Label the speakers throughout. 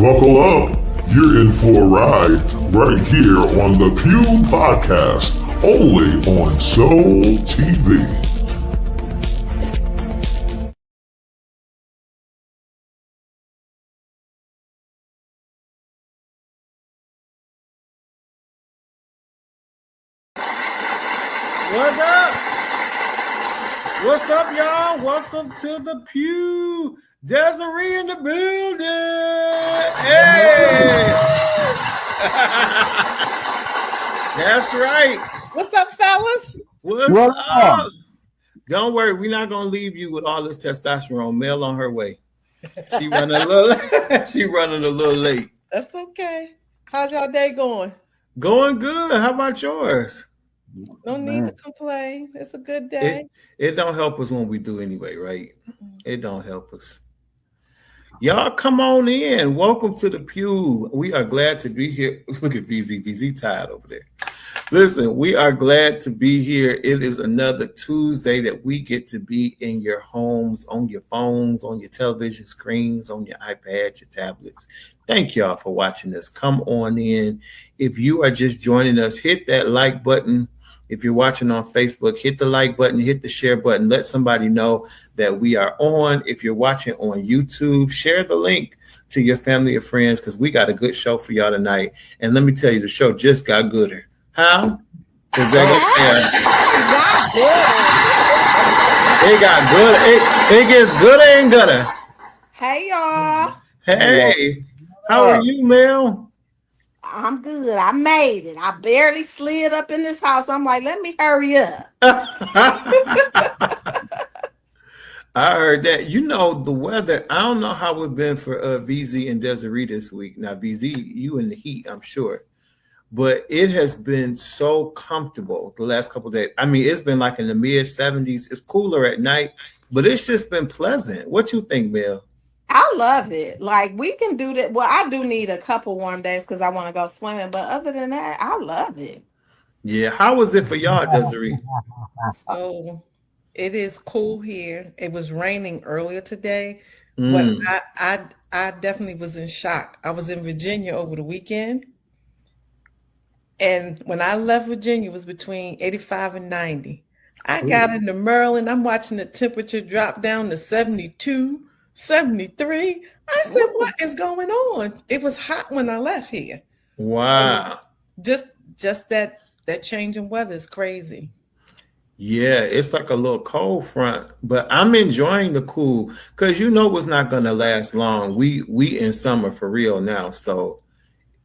Speaker 1: Buckle up. You're in for a ride right here on the Pew Podcast, only on Soul TV.
Speaker 2: What's up? What's up, y'all? Welcome to the Pew. Desiree in the building. Hey! That's right.
Speaker 3: What's up, fellas?
Speaker 2: What's up? Don't worry, we're not gonna leave you with all this testosterone. Mel on her way. She running a little late.
Speaker 3: That's okay. How's y'all day going?
Speaker 2: Going good. How about yours?
Speaker 3: No need to complain. It's a good day.
Speaker 2: It don't help us when we do anyway, right? It don't help us. Y'all come on in. Welcome to the Pew. We are glad to be here. Look at VZ. VZ tired over there. Listen, we are glad to be here. It is another Tuesday that we get to be in your homes, on your phones, on your television screens, on your iPads, your tablets. Thank y'all for watching us. Come on in. If you are just joining us, hit that like button. If you're watching on Facebook, hit the like button, hit the share button. Let somebody know that we are on. If you're watching on YouTube, share the link to your family or friends because we got a good show for y'all tonight. And let me tell you, the show just got gooder. How? It got good. It gets gooder and gooder.
Speaker 4: Hey, y'all.
Speaker 2: Hey, how are you, Mel?
Speaker 4: I'm good. I made it. I barely slid up in this house. I'm like, let me hurry up.
Speaker 2: I heard that. You know, the weather, I don't know how it's been for VZ and Desiree this week. Now, VZ, you in the heat, I'm sure. But it has been so comfortable the last couple of days. I mean, it's been like in the mid 70s. It's cooler at night, but it's just been pleasant. What you think, Mel?
Speaker 4: I love it. Like, we can do that. Well, I do need a couple warm days because I want to go swimming. But other than that, I love it.
Speaker 2: Yeah. How was it for y'all, Desiree?
Speaker 3: So it is cool here. It was raining earlier today, but I definitely was in shock. I was in Virginia over the weekend. And when I left Virginia, it was between 85 and 90. I got into Maryland. I'm watching the temperature drop down to 72. 73. I said, what is going on? It was hot when I left here.
Speaker 2: Wow.
Speaker 3: So just that change in weather is crazy.
Speaker 2: Yeah, it's like a little cold front, but I'm enjoying the cool because you know it's not gonna last long. We in summer for real now, so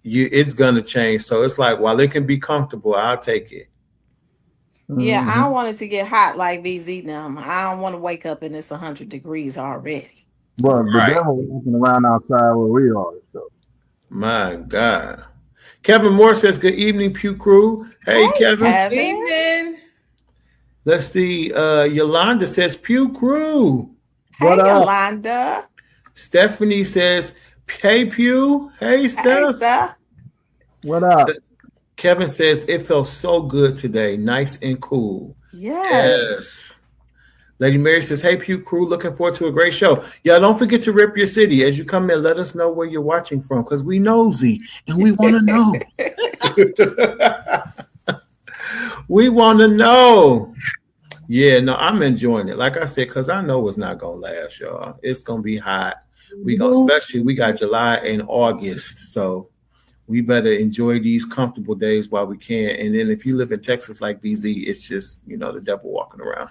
Speaker 2: it's gonna change. So it's like while it can be comfortable, I'll take it.
Speaker 4: Yeah, I don't want it to get hot like VZ them. I don't want to wake up and it's 100 degrees already.
Speaker 5: Well, the devil walking around outside where we are. So,
Speaker 2: my God. Kevin Moore says, "Good evening, Pew Crew." Hey, Kevin.
Speaker 3: Good evening.
Speaker 2: Let's see. Yolanda says, "Pew Crew."
Speaker 4: Hey, Yolanda.
Speaker 2: Stephanie says, "Hey, Pew." Hey, Steph.
Speaker 4: Hey,
Speaker 5: what up?
Speaker 2: Kevin says, "It felt so good today. Nice and cool." Yes. Lady Mary says, "Hey, Pew Crew, looking forward to a great show. Y'all don't forget to rip your city. As you come in, let us know where you're watching from because we nosy and we want to know." We want to know. Yeah, no, I'm enjoying it. Like I said, because I know it's not going to last, y'all. It's going to be hot. We got July and August. So we better enjoy these comfortable days while we can. And then if you live in Texas like BZ, it's just, the devil walking around.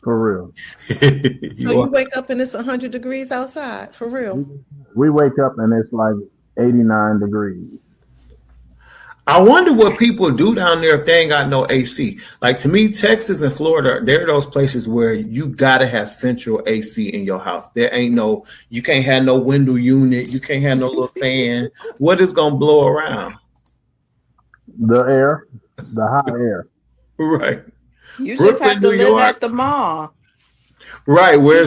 Speaker 5: For real.
Speaker 3: So you wake up and it's 100 degrees outside, for real?
Speaker 5: We wake up and it's like 89 degrees.
Speaker 2: I wonder what people do down there if they ain't got no AC. Like, to me, Texas and Florida, they're those places where you got to have central AC in your house. There ain't you can't have no window unit. You can't have no little fan. What is going to blow around?
Speaker 5: The air, the hot air.
Speaker 2: Right.
Speaker 4: You just have to live at the mall.
Speaker 2: Right. Or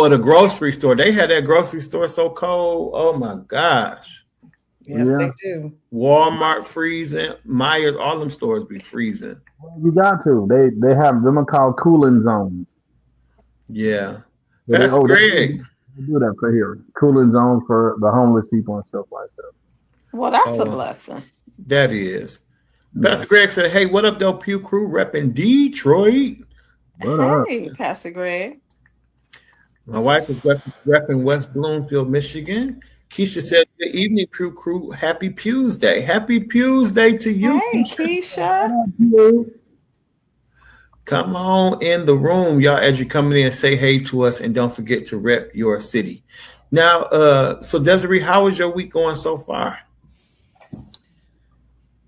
Speaker 2: the grocery store. They had that grocery store so cold. Oh, my gosh.
Speaker 3: Yes, they do.
Speaker 2: Walmart freezing. Myers, all them stores be freezing.
Speaker 5: Well, you got to. They have them called cooling zones.
Speaker 2: Yeah. That's great.
Speaker 5: do that for here. Cooling zone for the homeless people and stuff like that.
Speaker 4: Well, that's a
Speaker 2: Oh.
Speaker 4: blessing.
Speaker 2: That is. Pastor Greg said, hey, what up, though, Pew Crew repping Detroit?
Speaker 5: What up?
Speaker 4: Hey, Pastor Greg.
Speaker 2: My wife is repping West Bloomfield, Michigan. Keisha said, good evening, Pew Crew. Happy Pews Day. Happy Pews Day to you,
Speaker 4: Hey,
Speaker 2: Keisha.
Speaker 4: Keisha.
Speaker 2: Come on in the room, y'all, as you're coming in, say hey to us, and don't forget to rep your city. Now, so Desiree, how is your week going so far?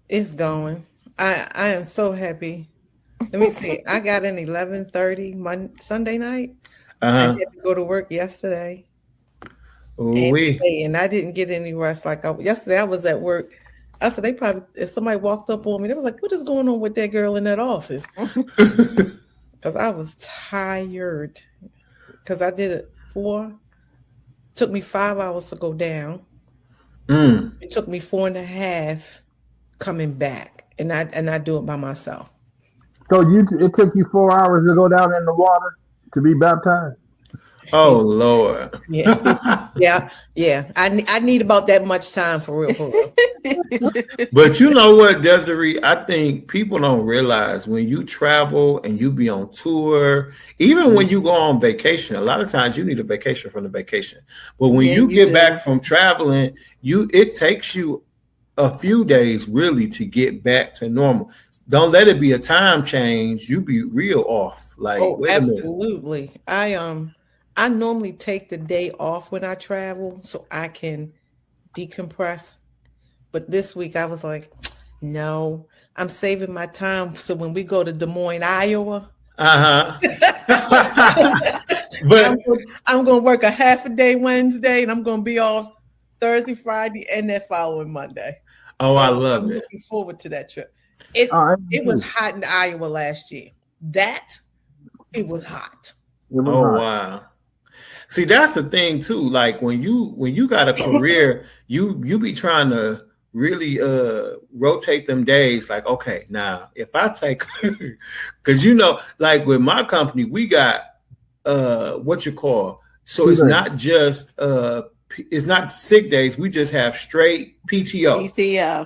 Speaker 3: It's going. I am so happy. Let me see. I got an 11:30 Sunday night. I had to go to work yesterday. And I didn't get any rest. Yesterday I was at work. I said, if somebody walked up on me, they was like, what is going on with that girl in that office? Because I was tired. Because I did it took me 5 hours to go down. It took me 4.5 coming back. And I do it by myself.
Speaker 5: So it took you 4 hours to go down in the water to be baptized?
Speaker 2: Oh, Lord.
Speaker 3: Yeah. I need about that much time for real.
Speaker 2: But you know what, Desiree? I think people don't realize when you travel and you be on tour, even when you go on vacation, a lot of times you need a vacation from the vacation. But when you get back from traveling, it takes you a few days really to get back to normal. Don't let it be a time change. You be real off. Like, wait
Speaker 3: absolutely. I normally take the day off when I travel so I can decompress. But this week I was like, no, I'm saving my time. So when we go to Des Moines, Iowa,
Speaker 2: but
Speaker 3: I'm going to work a half a day Wednesday and I'm going to be off Thursday, Friday, and that following Monday.
Speaker 2: Oh, so I love
Speaker 3: I'm
Speaker 2: it.
Speaker 3: Looking forward to that trip. It was hot in Iowa last year. It was hot.
Speaker 2: Wow. See, that's the thing too. Like when you got a career, you be trying to really rotate them days. Like, okay, now if I take, because like with my company, we got what you call. So it's not just it's not sick days. We just have straight PTO.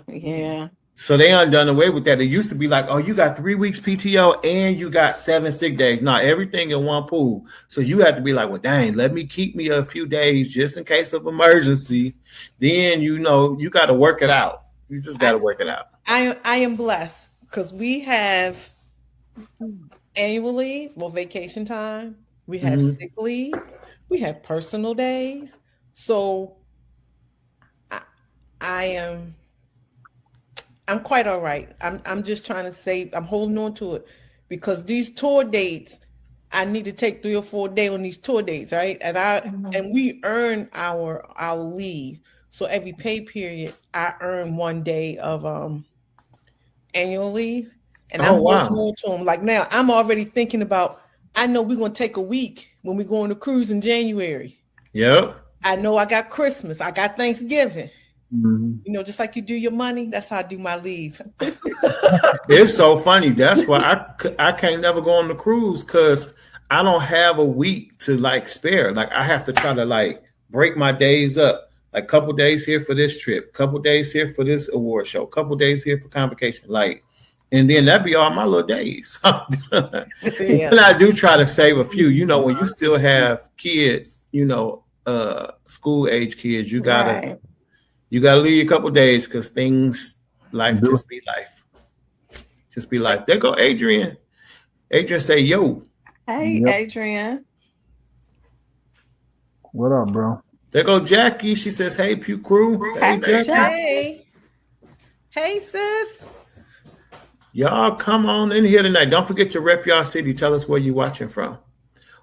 Speaker 4: Yeah.
Speaker 2: So they done away with that. It used to be like, oh, you got 3 weeks PTO and you got 7 sick days. Not everything in one pool. So you have to be like, well, dang, let me keep me a few days just in case of emergency. Then, you got to work it out. You just got to work it out.
Speaker 3: I am blessed because we have annual leave, vacation time. We have sick leave. We have personal days. So I'm quite all right. I'm just trying to save. I'm holding on to it because these tour dates, I need to take 3 or 4 days on these tour dates, right? And and we earn our leave. So every pay period, I earn 1 day of annual leave, and I'm holding on to them. Like now, I'm already thinking about. I know we're gonna take a week when we go on the cruise in January.
Speaker 2: Yep.
Speaker 3: I know I got Christmas. I got Thanksgiving.
Speaker 5: Mm-hmm.
Speaker 3: Just like you do your money, that's how I do my leave.
Speaker 2: It's so funny. That's why I can't never go on the cruise because I don't have a week to spare. Like I have to try to break my days up. Like couple days here for this trip, couple days here for this award show, couple days here for convocation. And then that'd be all my little days. And I do try to save a few. When you still have kids, school age kids, you gotta leave a couple days because life just be life. Just be life. There go Adrian. Adrian say, yo.
Speaker 4: Hey, Adrian.
Speaker 5: What up, bro?
Speaker 2: There go Jackie. She says, hey, Pew Crew. Hey, Jackie.
Speaker 3: Hey, sis.
Speaker 2: Y'all come on in here tonight. Don't forget to rep y'all city. Tell us where you're watching from.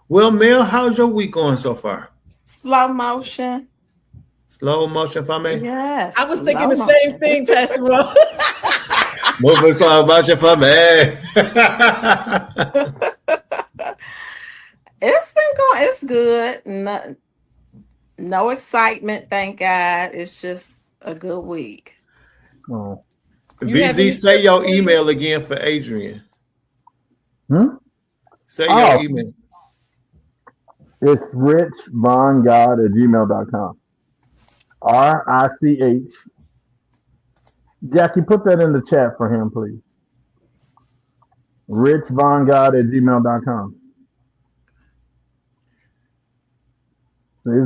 Speaker 2: Well, Mel, how's your week going so far?
Speaker 4: Slow motion.
Speaker 2: Slow motion for me?
Speaker 4: Yes.
Speaker 3: I was thinking the same thing, Pastor Ron.
Speaker 2: Moving slow motion for me.
Speaker 4: It's been going. It's good. No excitement, thank God. It's just a good week.
Speaker 5: Oh.
Speaker 2: VZ, say your email again for Adrian. Say your email.
Speaker 5: It's richvongod@gmail.com. RICH. Jackie, put that in the chat for him, please. richvongod@gmail.com. So it's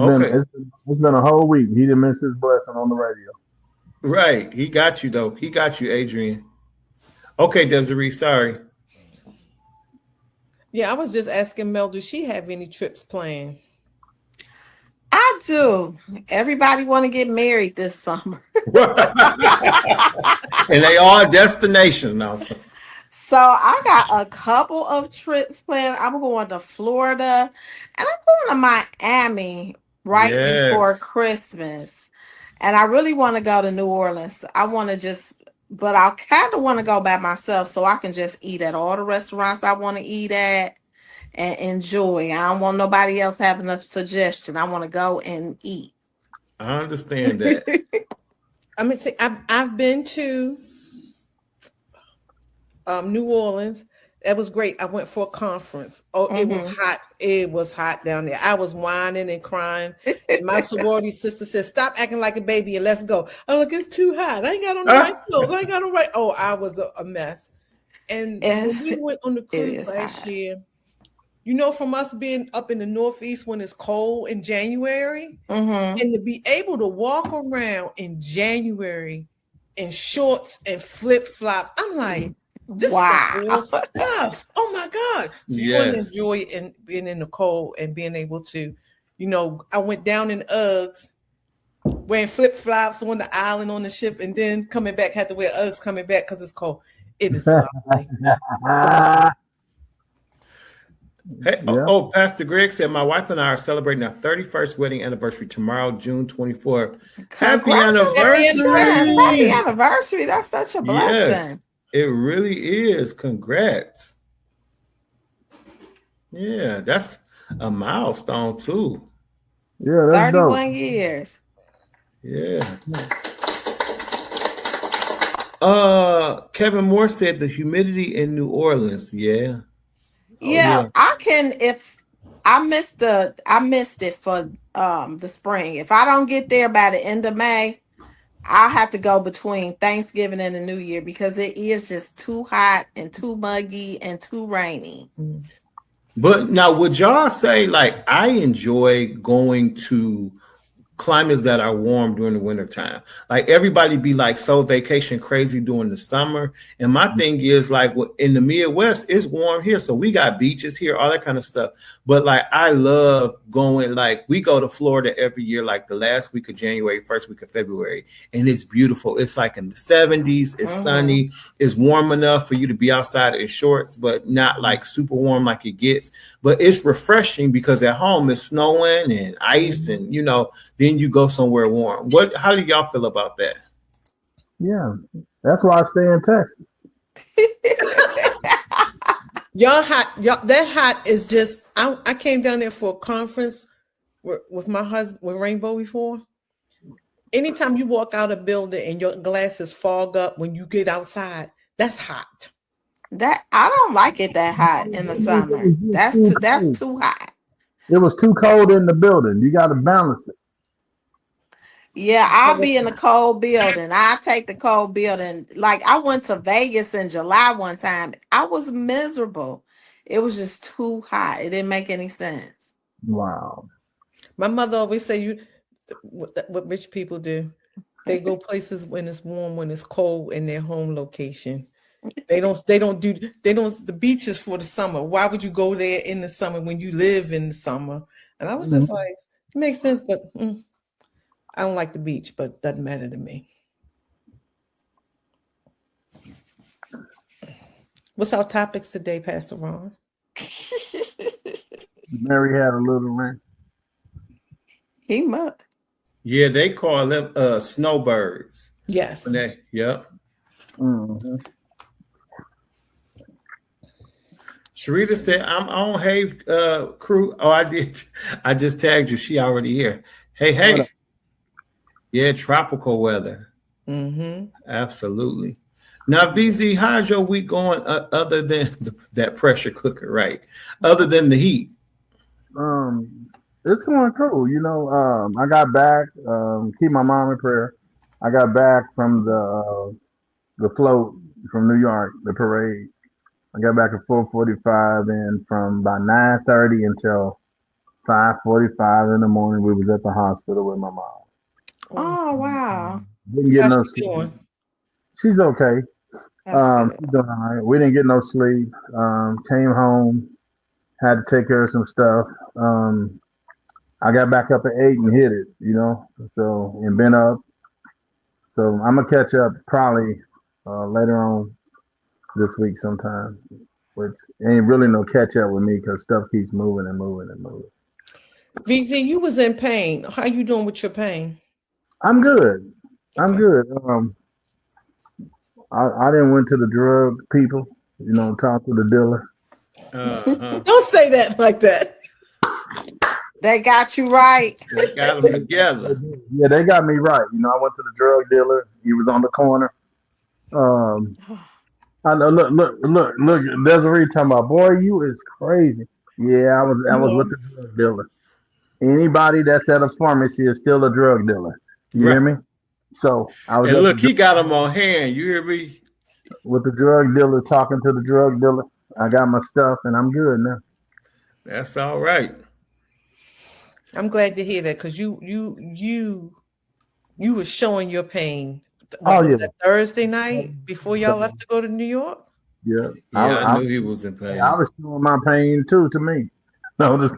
Speaker 5: been a whole week. He didn't miss his blessing on the radio.
Speaker 2: Right. He got you, though. He got you, Adrian. Okay, Desiree, sorry.
Speaker 3: Yeah, I was just asking Mel, does she have any trips planned?
Speaker 4: I do. Everybody want to get married this summer.
Speaker 2: And they all destinations now.
Speaker 4: So I got a couple of trips planned. I'm going to Florida and I'm going to Miami right before Christmas. And I really want to go to New Orleans. But I kind of want to go by myself so I can just eat at all the restaurants I want to eat at and enjoy. I don't want nobody else having a suggestion. I want to go and eat.
Speaker 2: I understand that.
Speaker 3: I mean, I've been to New Orleans. That was great. I went for a conference. Oh, It was hot. It was hot down there. I was whining and crying. And my sorority sister said, "Stop acting like a baby and let's go." Oh, look, it's too hot. I ain't got on the right clothes. I ain't got on right. Oh, I was a mess. And when we went on the cruise last year, you know, from us being up in the Northeast when it's cold in January, and to be able to walk around in January in shorts and flip-flops, I'm like, this is cool stuff. Oh my God. So you want to enjoy it and being in the cold and being able to, you know, I went down in Uggs wearing flip-flops on the island on the ship and then coming back, had to wear Uggs coming back because it's cold. It is lovely.
Speaker 2: Hey, Pastor Greg said, my wife and I are celebrating our 31st wedding anniversary tomorrow, June 24th. Happy anniversary.
Speaker 4: Happy anniversary. That's such a blessing.
Speaker 2: Yes, it really is. Congrats. Yeah, that's a milestone too.
Speaker 5: Yeah, that's
Speaker 4: 31
Speaker 5: dope.
Speaker 4: years.
Speaker 2: Yeah. Kevin Moore said the humidity in New Orleans. Yeah.
Speaker 4: Yeah, I can. If I missed it for the spring. If I don't get there by the end of May, I'll have to go between Thanksgiving and the New Year because it is just too hot and too muggy and too rainy.
Speaker 2: But now, would y'all say, like, I enjoy going to climates that are warm during the wintertime? Like, everybody be like so vacation crazy during the summer. And my thing is, like, in the Midwest, it's warm here. So we got beaches here, all that kind of stuff. But like, I love going, like, we go to Florida every year, like the last week of January, first week of February. And it's beautiful. It's like in the 70s. It's sunny. It's warm enough for you to be outside in shorts, but not like super warm like it gets. But it's refreshing because at home it's snowing and ice and, you know, then you go somewhere warm. How do y'all feel about that?
Speaker 5: Yeah, that's why I stay in Texas.
Speaker 3: That hot is just. I came down there for a conference with my husband with Rainbow before. Anytime you walk out a building and your glasses fog up when you get outside, that's hot.
Speaker 4: That I don't like it that hot in the summer. That's too hot.
Speaker 5: It was too cold in the building. You got to balance it.
Speaker 4: Yeah, I'll be in a cold building. I take the cold building. Like, I went to Vegas in July one time. I was miserable. It was just too hot. It didn't make any sense.
Speaker 5: Wow.
Speaker 3: My mother always say what rich people do. They go places when it's warm, when it's cold in their home location. The beach is for the summer. Why would you go there in the summer when you live in the summer? And I was just like, it makes sense, but I don't like the beach, but doesn't matter to me. What's our topics today, Pastor Ron?
Speaker 5: Mary had a little ring.
Speaker 4: He must.
Speaker 2: Yeah, they call them snowbirds.
Speaker 3: Yes.
Speaker 2: Yep.
Speaker 5: Mm-hmm.
Speaker 2: Sharita said, I'm on. Hey, crew. Oh, I did. I just tagged you. She already here. Hey. Yeah, tropical weather.
Speaker 3: Mm-hmm.
Speaker 2: Absolutely. Now, BZ, how's your week going other than that pressure cooker, right? Other than the heat?
Speaker 5: It's going cool. I got back. Keep my mom in prayer. I got back from the float from New York, the parade. I got back at 4:45, and from about 9:30 until 5:45 in the morning, we was at the hospital with my mom.
Speaker 4: Oh wow!
Speaker 5: Didn't get no sleep. She's okay. She's doing all right. We didn't get no sleep. Came home, had to take care of some stuff. I got back up at 8 and hit it, so, and been up. So I'm going to catch up probably later on this week sometime, which ain't really no catch up with me because stuff keeps moving and moving and moving.
Speaker 3: VZ, you was in pain. How you doing with your pain?
Speaker 5: I'm good. I'm good. I didn't went to the drug people, talk to the dealer.
Speaker 3: Don't say that like that.
Speaker 4: They got you right.
Speaker 2: They got them together.
Speaker 5: Yeah, they got me right. I went to the drug dealer. He was on the corner. I know. Look. There's a reason talking about. Boy, you is crazy. Yeah, I was with the drug dealer. Anybody that's at a pharmacy is still a drug dealer. You hear me? So I was.
Speaker 2: And look, he got them on hand. You hear me?
Speaker 5: With the drug dealer, talking to the drug dealer. I got my stuff, and I'm good now.
Speaker 2: That's all right.
Speaker 3: I'm glad to hear that because you were showing your pain.
Speaker 5: Was
Speaker 3: that Thursday night before y'all left to go to New York?
Speaker 5: Yeah,
Speaker 2: I knew he was in pain.
Speaker 5: I was showing my pain too to me. No, just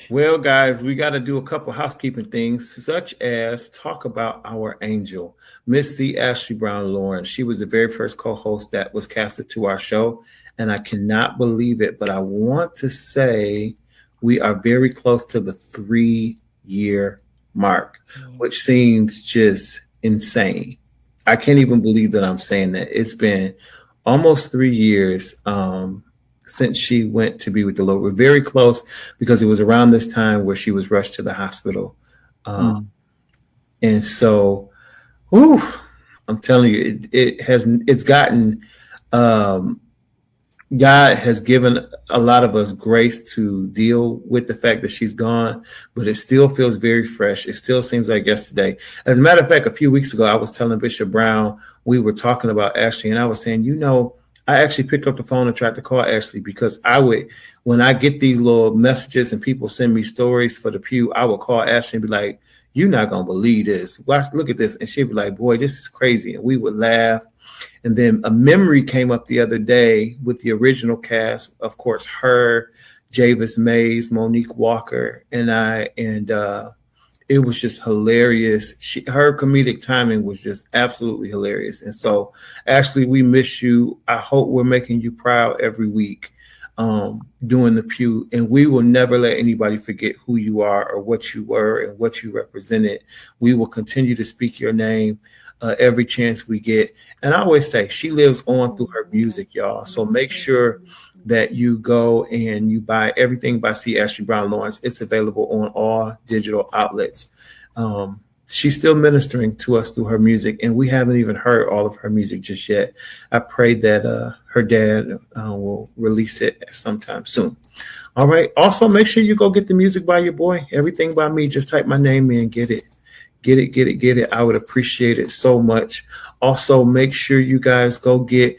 Speaker 2: Well, guys, we got to do a couple housekeeping things, such as talk about our angel, Miss C. Ashley Brown Lawrence. She was the very first co-host that was casted to our show, and I cannot believe it, but I want to say we are very close to the 3-year mark, which seems just insane. I can't even believe that I'm saying that. It's been almost 3 years since she went to be with the Lord. We're very close because it was around this time where she was rushed to the hospital. And so, I'm telling you, it's gotten, God has given a lot of us grace to deal with the fact that she's gone, but it still feels very fresh. It still seems like yesterday. As a matter of fact, a few weeks ago, I was telling Bishop Brown, we were talking about Ashley, and I was saying, I actually picked up the phone and tried to call Ashley because when I get these little messages and people send me stories for the Pew, I would call Ashley and be like, "You're not going to believe this. Look at this." And she'd be like, "Boy, this is crazy." And we would laugh. And then a memory came up the other day with the original cast, of course, her, Javis Mays, Monique Walker, and I, and it was just hilarious. Her comedic timing was just absolutely hilarious. And so, Ashley, we miss you. I hope we're making you proud every week doing the Pew. And we will never let anybody forget who you are or what you were and what you represented. We will continue to speak your name every chance we get. And I always say she lives on through her music, y'all. So make sure that you go and you buy everything by C. Ashley Brown Lawrence. It's available on all digital outlets. She's still ministering to us through her music, and we haven't even heard all of her music just yet. I pray that her dad will release it sometime soon. All right. Also, make sure you go get the music by your boy. Everything by me. Just type my name in, get it. Get it. I would appreciate it so much. Also, make sure you guys go get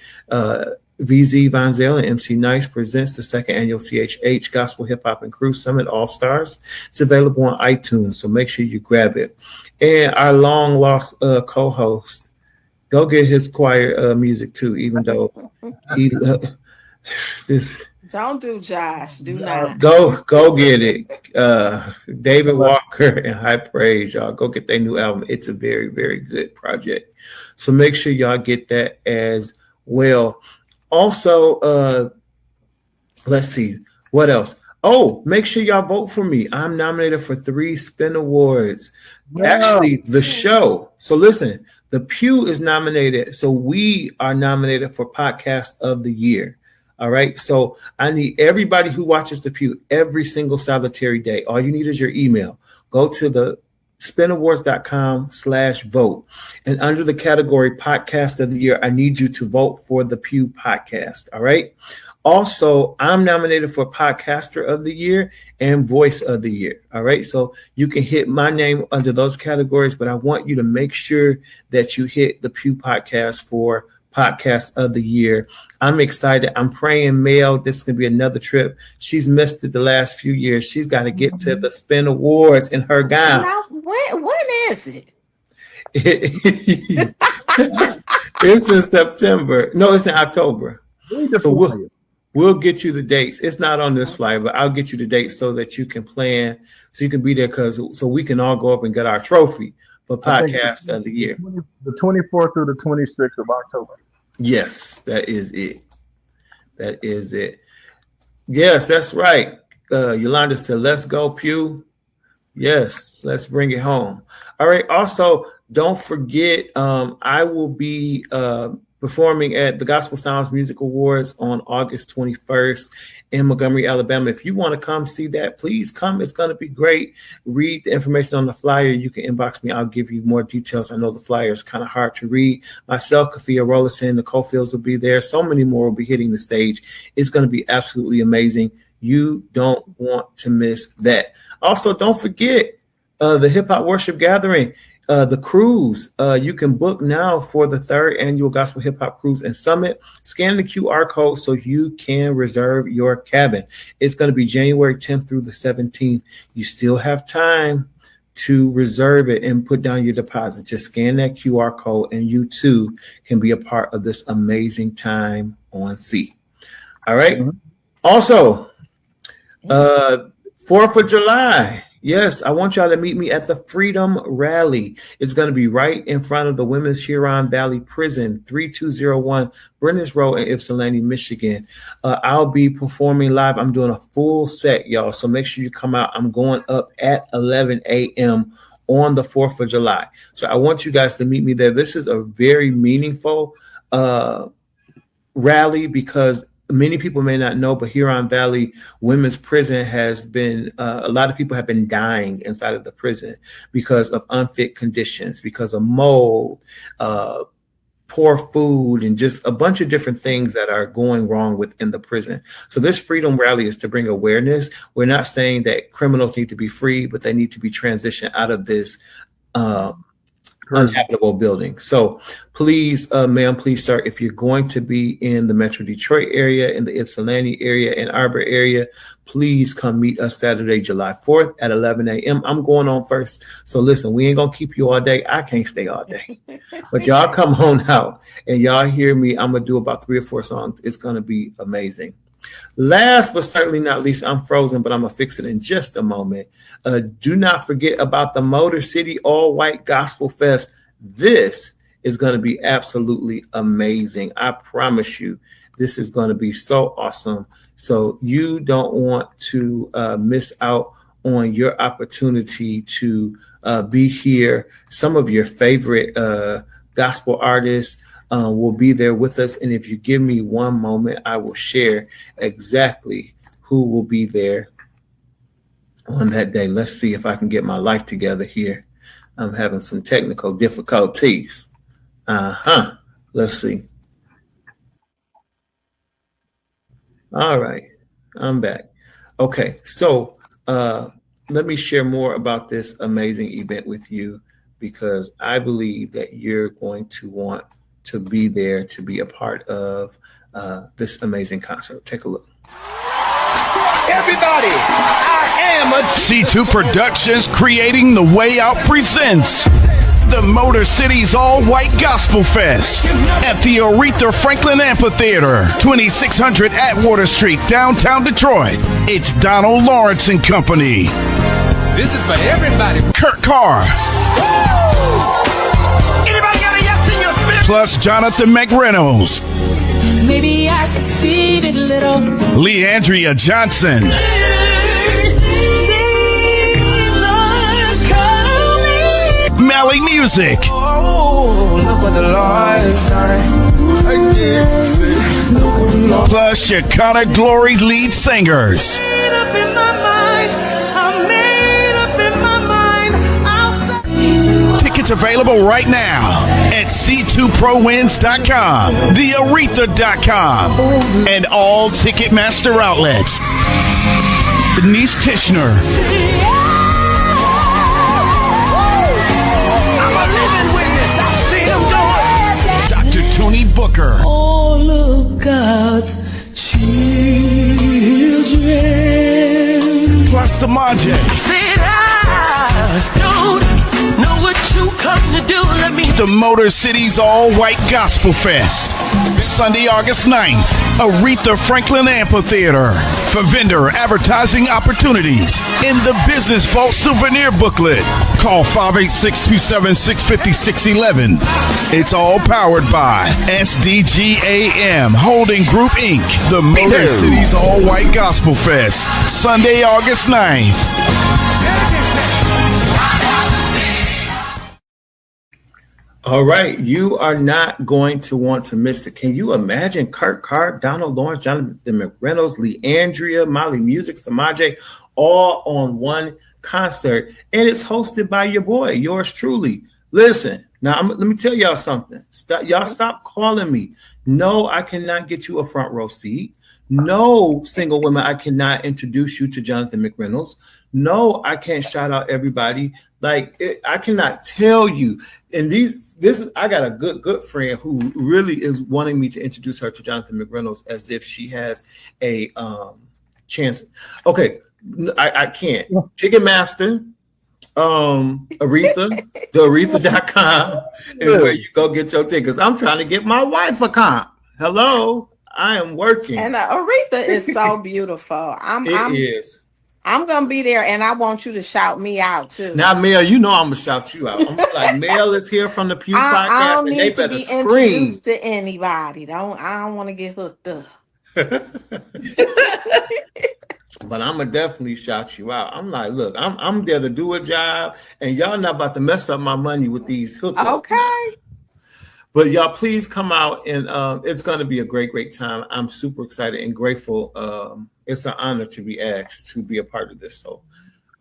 Speaker 2: VZ Von Zell and MC Nice presents the second annual CHH Gospel Hip Hop and Cruise Summit All Stars. It's available on iTunes, so make sure you grab it. And our long lost co-host, go get his choir music too, even though he
Speaker 4: Don't do Josh. Do not.
Speaker 2: Go get it. David Walker and High Praise, y'all. Go get their new album. It's a very, very good project. So make sure y'all get that as well. Also, let's see. What else? Oh, make sure y'all vote for me. I'm nominated for 3 Spin Awards. Yeah. Actually, the show. So listen, the Pew is nominated. So we are nominated for Podcast of the Year. All right. So I need everybody who watches the Pew every single solitary day. All you need is your email. Go to the spinawards.com/vote. And under the category Podcast of the Year, I need you to vote for the Pew podcast. All right. Also, I'm nominated for Podcaster of the Year and Voice of the Year. All right. So you can hit my name under those categories, but I want you to make sure that you hit the Pew Podcast for Podcast of the Year. I'm excited. I'm praying Mel, this is going to be another trip. She's missed it the last few years. She's got to get to the Spin Awards in her gown.
Speaker 4: Now, when is it?
Speaker 2: It's in September. No, it's in October. So we'll get you the dates. It's not on this flyer, but I'll get you the dates so that you can plan, so you can be there, so we can all go up and get our trophy for Podcast of the Year.
Speaker 5: The 24th through the 26th of October.
Speaker 2: Yes, that is it. That is it. Yes, that's right. Yolanda said, let's go, Pew. Yes, let's bring it home. All right. Also, don't forget, I will be performing at the Gospel Sounds Music Awards on August 21st in Montgomery, Alabama. If you want to come see that, please come. It's going to be great. Read the information on the flyer. You can inbox me. I'll give you more details. I know the flyer is kind of hard to read. Myself, Kafia Rollison, Nicole Fields will be there. So many more will be hitting the stage. It's going to be absolutely amazing. You don't want to miss that. Also, don't forget the Hip Hop Worship Gathering. The cruise, you can book now for the 3rd annual Gospel Hip Hop Cruise and Summit. Scan the QR code so you can reserve your cabin. It's going to be January 10th through the 17th. You still have time to reserve it and put down your deposit. Just scan that QR code and you too can be a part of this amazing time on sea. All right. Mm-hmm. Also, 4th of July. Yes, I want y'all to meet me at the Freedom Rally. It's going to be right in front of the Women's Huron Valley Prison, 3201 Brennan's Road in Ypsilanti, Michigan. I'll be performing live. I'm doing a full set, y'all. So make sure you come out. I'm going up at 11 a.m. on the 4th of July. So I want you guys to meet me there. This is a very meaningful rally because many people may not know, but Huron Valley Women's Prison has been, a lot of people have been dying inside of the prison because of unfit conditions, because of mold, poor food, and just a bunch of different things that are going wrong within the prison. So this Freedom Rally is to bring awareness. We're not saying that criminals need to be free, but they need to be transitioned out of this uninhabitable building. So please, ma'am, please, sir, if you're going to be in the Metro Detroit area, in the Ypsilanti area, Ann Arbor area, please come meet us Saturday, July 4th at 11 a.m. I'm going on first. So listen, we ain't going to keep you all day. I can't stay all day. But y'all come on out and y'all hear me. I'm going to do about 3 or 4 songs. It's going to be amazing. Last but certainly not least, I'm frozen, but I'm going to fix it in just a moment. Do not forget about the Motor City All White Gospel Fest. This is going to be absolutely amazing. I promise you, this is going to be so awesome. So you don't want to miss out on your opportunity to be here. Some of your favorite gospel artists will be there with us. And if you give me one moment, I will share exactly who will be there on that day. Let's see if I can get my life together here. I'm having some technical difficulties. Let's see. All right. I'm back. Okay. So let me share more about this amazing event with you because I believe that you're going to want to be there to be a part of this amazing concert. Take a look.
Speaker 6: Everybody, I am a C2 Productions Creating the Way Out presents the Motor City's All White Gospel Fest at the Aretha Franklin Amphitheater, 2600 Atwater Street, downtown Detroit. It's Donald Lawrence and Company. This is for everybody. Kurt Carr. Anybody got a yes in your spirit? Plus Jonathan McReynolds. Maybe I succeeded a little. Leandria Johnson. Mally Music. Oh, look what the Lord has done. Plus Shekinah Glory lead singers. Tickets available right now at C2ProWins.com, thearetha.com, and all Ticketmaster outlets. Denise Tishner. Dr. Tony Booker.
Speaker 7: All of God's children.
Speaker 6: Plus Samaje.
Speaker 7: Said I don't know what you come to do. Let me.
Speaker 6: The Motor City's All-White Gospel Fest. Sunday, August 9th, Aretha Franklin Amphitheater. For vendor advertising opportunities in the Business Vault souvenir booklet. Call 586-276-5611. It's all powered by SDGAM Holding Group, Inc. The Motor City's All-White Gospel Fest. Sunday, August 9th.
Speaker 2: All right, you are not going to want to miss it. Can you imagine Kurt Carr, Donald Lawrence, Jonathan McReynolds, Leandria, Molly Music, Samaje, all on one concert? And it's hosted by your boy, yours truly. Listen, now let me tell y'all something. Stop calling me. No, I cannot get you a front row seat. No, single women, I cannot introduce you to Jonathan McReynolds. No, I can't shout out everybody. I cannot tell you. And I got a good friend who really is wanting me to introduce her to Jonathan McReynolds as if she has a chance. Okay, I can't. Ticketmaster, Aretha, thearetha.com is where you go get your tickets. I'm trying to get my wife a comp. Hello, I am working.
Speaker 4: And Aretha is so beautiful.
Speaker 2: It is.
Speaker 4: I'm gonna be there, and I want you to shout me out too.
Speaker 2: Now, Mel, you know I'm gonna shout you out. I'm like, Mel is here from the Pew Podcast, and they better scream
Speaker 4: to anybody. I don't want to get hooked up.
Speaker 2: But I'm gonna definitely shout you out. I'm like, look, I'm there to do a job, and y'all not about to mess up my money with these hookups.
Speaker 4: Okay.
Speaker 2: But y'all, please come out, and it's going to be a great time. I'm super excited and grateful. It's an honor to be asked to be a part of this. So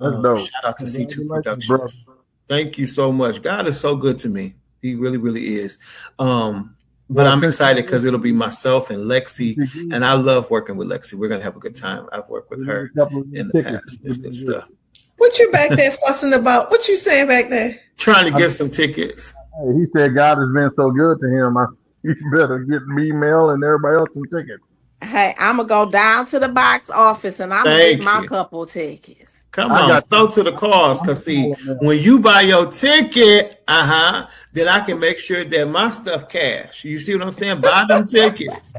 Speaker 2: shout out to C2 Productions. Thank you so much. God is so good to me. He really, really is. But I'm excited because it'll be myself and Lexi, and I love working with Lexi. We're going to have a good time. I've worked with her in the past. It's good stuff.
Speaker 3: What you back there fussing about? What you saying back there?
Speaker 2: Trying to get some tickets.
Speaker 5: He said God has been so good to him. You better get me, Mel, and everybody else some tickets.
Speaker 4: Hey, I'm going to go down to the box office, and I'm going to get my couple tickets.
Speaker 2: Come on, so to the cause, because see, when you buy your ticket, then I can make sure that my stuff cash. You see what I'm saying? Buy them tickets.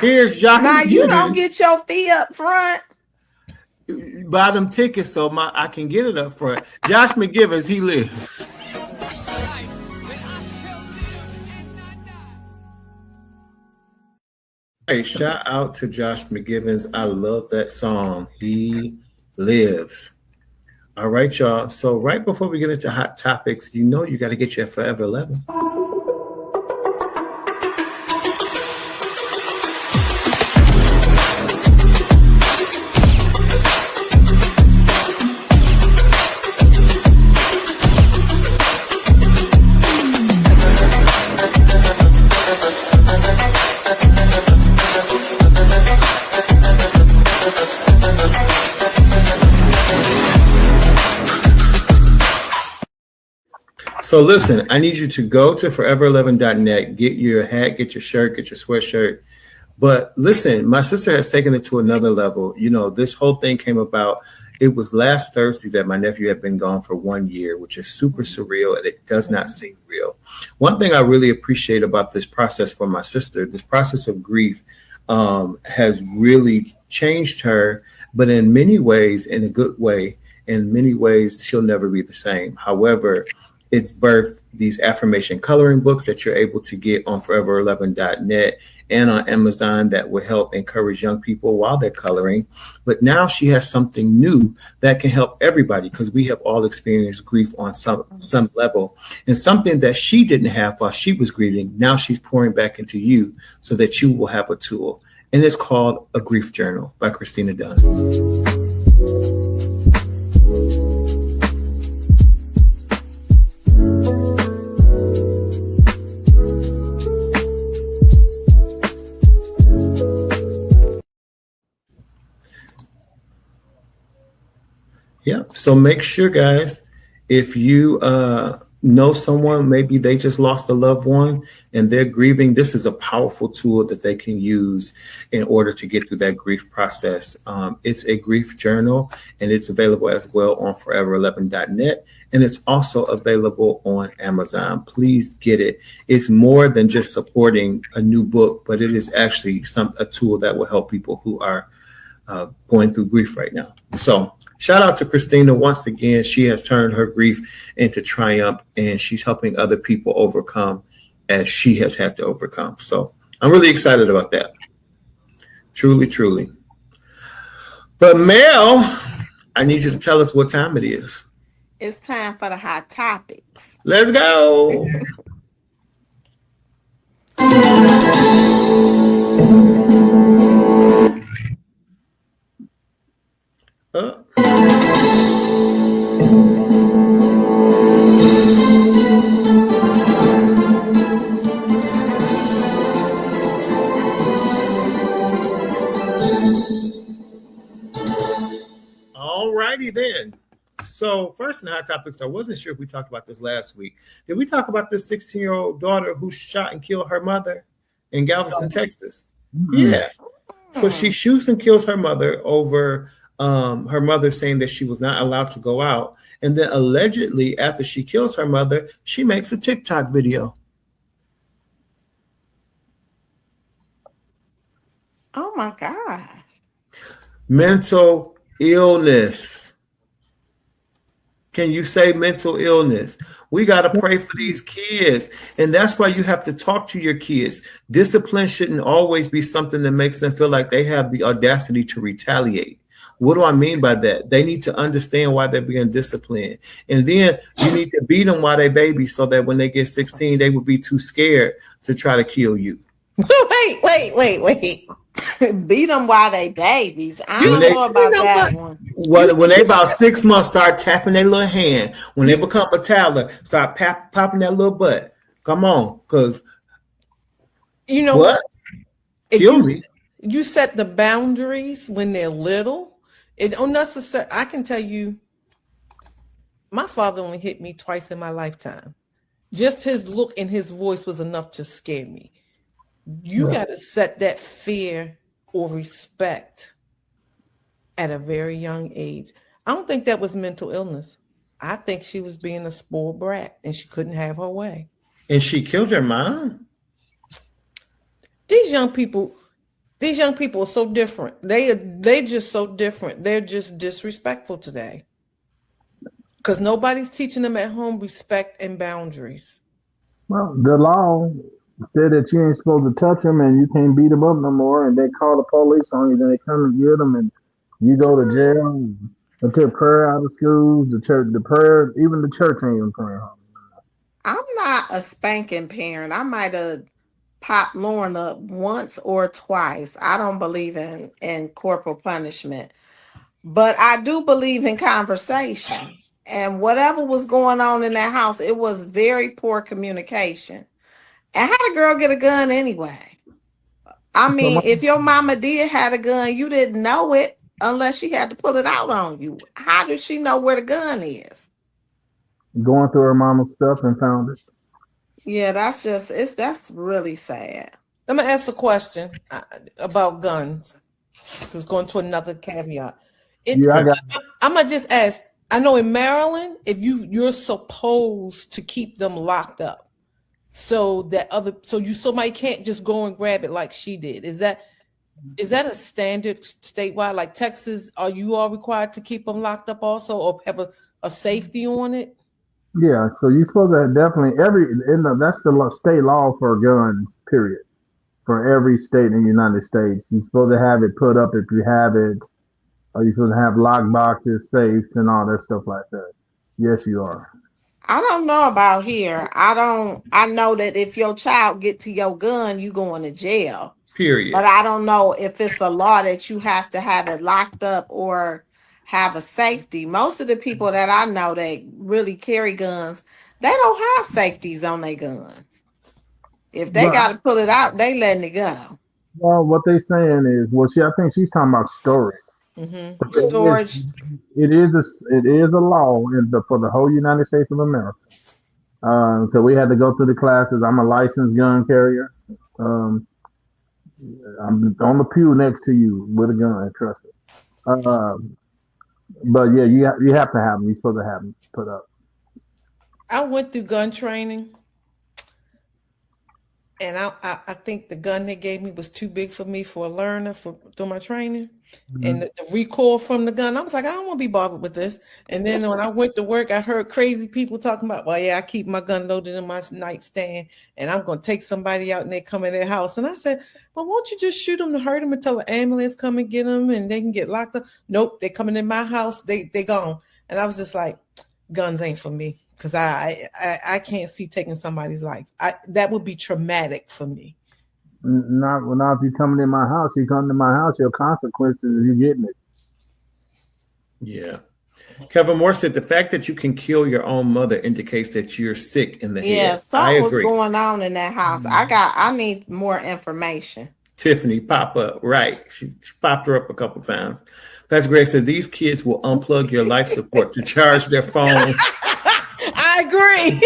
Speaker 2: Here's Josh.
Speaker 4: Now you don't get your fee up front.
Speaker 2: Buy them tickets so I can get it up front. Josh McGivens, he lives. Hey, shout out to Josh McGivens. I love that song. He lives. All right, y'all. So right before we get into hot topics, you got to get your Forever 11. So listen, I need you to go to forever11.net, get your hat, get your shirt, get your sweatshirt. But listen, my sister has taken it to another level. This whole thing came about. It was last Thursday that my nephew had been gone for 1 year, which is super surreal, and it does not seem real. One thing I really appreciate about this process for my sister, this process of grief, has really changed her, but in many ways, in a good way, in many ways, she'll never be the same. However, it's birthed these affirmation coloring books that you're able to get on forever11.net and on Amazon that will help encourage young people while they're coloring. But now she has something new that can help everybody, because we have all experienced grief on some level, and something that she didn't have while she was grieving. Now she's pouring back into you so that you will have a tool. And it's called A Grief Journal by Christina Dunn. So make sure, guys, if you know someone, maybe they just lost a loved one and they're grieving, this is a powerful tool that they can use in order to get through that grief process. It's a grief journal, and it's available as well on forever11.net. And it's also available on Amazon. Please get it. It's more than just supporting a new book, but it is actually a tool that will help people who are going through grief right now. So shout out to Christina once again. She has turned her grief into triumph, and she's helping other people overcome as she has had to overcome. So I'm really excited about that. Truly, truly. But Mel, I need you to tell us what time it is.
Speaker 4: It's time for the hot topics.
Speaker 2: Let's go. All righty then. So first in hot topics, I wasn't sure if we talked about this last week. Did we talk about this 16-year-old daughter who shot and killed her mother in Galveston, Texas? Mm-hmm. Yeah. So she shoots and kills her mother over her mother saying that she was not allowed to go out. And then allegedly, after she kills her mother, she makes a TikTok video.
Speaker 4: Oh my God.
Speaker 2: Mental illness. Can you say mental illness? We got to pray for these kids. And that's why you have to talk to your kids. Discipline shouldn't always be something that makes them feel like they have the audacity to retaliate. What do I mean by that? They need to understand why they're being disciplined. And then you need to beat them while they're babies so that when they get 16, they would be too scared to try to kill you.
Speaker 3: Wait.
Speaker 4: Beat them while they babies. I don't know about that one.
Speaker 2: When they about 6 months, start tapping their little hand. When they become a toddler, start popping that little butt. Come on, because
Speaker 3: you know what?
Speaker 2: Kill me.
Speaker 3: You set the boundaries when they're little. It don't necessarily. I can tell you, my father only hit me twice in my lifetime. Just his look and his voice was enough to scare me. You got to set that fear or respect at a very young age. I don't think that was mental illness. I think she was being a spoiled brat and she couldn't have her way.
Speaker 2: And she killed her mom.
Speaker 3: These young people are so different. They just so different. They're just disrespectful today. Because nobody's teaching them at home respect and boundaries.
Speaker 5: Well, the law said that you ain't supposed to touch them and you can't beat them up no more, and they call the police on you, then they come and get them and you go to jail. They took prayer out of schools, the church, even the church ain't even praying.
Speaker 4: I'm not a spanking parent. I might have popped Lauren up once or twice. I don't believe in corporal punishment, but I do believe in conversation. And whatever was going on in that house, it was very poor communication. And how the girl get a gun anyway? I mean, if your mama did have a gun, you didn't know it unless she had to pull it out on you. How does she know where the gun is?
Speaker 5: Going through her mama's stuff and found it.
Speaker 4: Yeah, that's really sad.
Speaker 3: Let me ask a question about guns. Just going to another caveat. I'm gonna just ask. I know in Maryland, if you're supposed to keep them locked up. So somebody can't just go and grab it like she did. Is that a standard statewide? Like Texas, are you all required to keep them locked up also, or have a safety on it?
Speaker 5: Yeah, so you're supposed to definitely that's the state law for guns. Period. For every state in the United States, you're supposed to have it put up if you have it. Or you're supposed to have lock boxes, safes, and all that stuff like that. Yes, you are.
Speaker 4: I don't know about here. I know that if your child get to your gun, you going to jail.
Speaker 2: Period.
Speaker 4: But I don't know if it's a law that you have to have it locked up or have a safety. Most of the people that I know that really carry guns, they don't have safeties on their guns. If they got to pull it out, they letting it go.
Speaker 5: Well, what they saying is, I think she's talking about storage.
Speaker 4: Storage.
Speaker 5: It is a law for the whole United States of America. So we had to go through the classes. I'm a licensed gun carrier. I'm on the pew next to you with a gun. Trust it. But yeah, you have to have them. You're supposed to have them put up.
Speaker 3: I went through gun training, and I think the gun they gave me was too big for me for a learner through my training. And the recoil from the gun, I was like, I don't want to be bothered with this. And then when I went to work, I heard crazy people talking about, well, yeah, I keep my gun loaded in my nightstand, and I'm going to take somebody out and they come in their house. And I said, well, won't you just shoot them to hurt them until the ambulance come and get them and they can get locked up? Nope, they coming in my house, they gone. And I was just like, guns ain't for me, because I can't see taking somebody's life. That would be traumatic for me.
Speaker 5: Not if you're coming in my house. You come to my house, your consequences is you getting it.
Speaker 2: Yeah. Kevin Moore said the fact that you can kill your own mother indicates that you're sick in the head.
Speaker 4: Yeah, something was going on in that house. I need more information.
Speaker 2: Tiffany pop up, right? She popped her up a couple times. Pastor Greg said these kids will unplug your life support to charge their phone.
Speaker 3: I agree.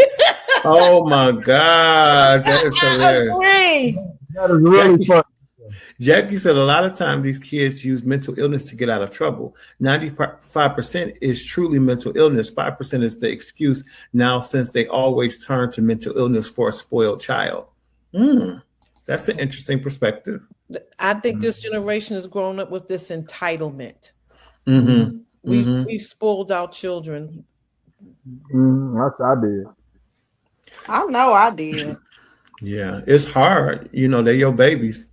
Speaker 2: Oh my God, that is hilarious.
Speaker 3: I agree.
Speaker 5: That is really fun.
Speaker 2: Jackie said a lot of times these kids use mental illness to get out of trouble. 95% is truly mental illness. 5% is the excuse now, since they always turn to mental illness for a spoiled child. That's an interesting perspective.
Speaker 3: I think this generation has grown up with this entitlement. We've spoiled our children.
Speaker 5: I did.
Speaker 4: I know I did.
Speaker 2: Yeah, it's hard. You know, they're your babies.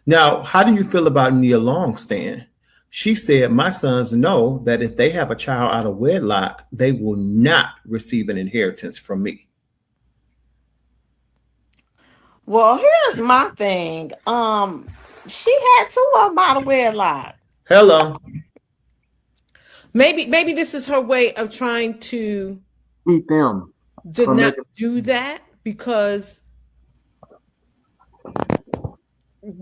Speaker 2: Now, how do you feel about Nia Longstand? She said, my sons know that if they have a child out of wedlock, they will not receive an inheritance from me.
Speaker 4: Well, here's my thing. She had 2 of them out of wedlock.
Speaker 2: Hello.
Speaker 3: Maybe this is her way of trying to
Speaker 5: eat them.
Speaker 3: Did not do that, because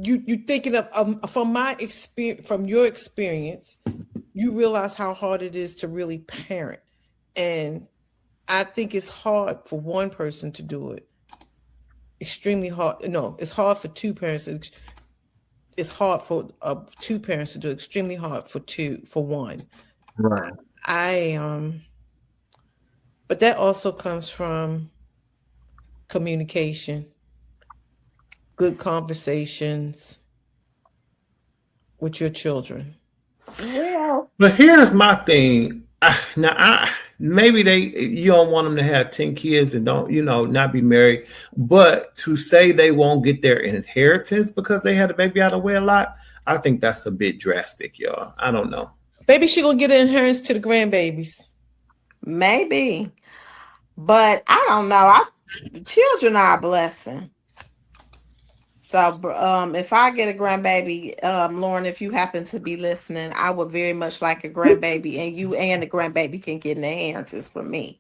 Speaker 3: you thinking of from my experience, from your experience, you realize how hard it is to really parent, and I think it's hard for one person to do it. Extremely hard. No, it's hard for 2 parents. It's hard for 2 parents to do. Extremely hard for one.
Speaker 5: Right.
Speaker 3: But that also comes from communication, good conversations with your children.
Speaker 4: Yeah.
Speaker 2: But here's my thing. Maybe you don't want them to have 10 kids and don't, not be married. But to say they won't get their inheritance because they had a baby out of wedlock, I think that's a bit drastic, y'all. I don't know.
Speaker 3: Maybe she gonna get an inheritance to the grandbabies.
Speaker 4: Maybe. But I don't know. Children are a blessing. So if I get a grandbaby, Lauren, if you happen to be listening, I would very much like a grandbaby, and you and the grandbaby can get an inheritance from me.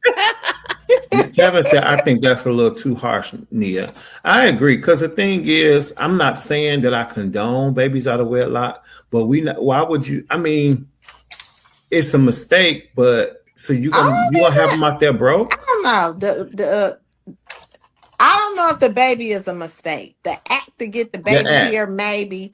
Speaker 2: Kevin said, I think that's a little too harsh, Nia. I agree, because the thing is, I'm not saying that I condone babies out of wedlock, but why would you? I mean, it's a mistake, but so you gonna have them out there broke?
Speaker 4: I don't know. I don't know if the baby is a mistake. The act to get the baby here, maybe.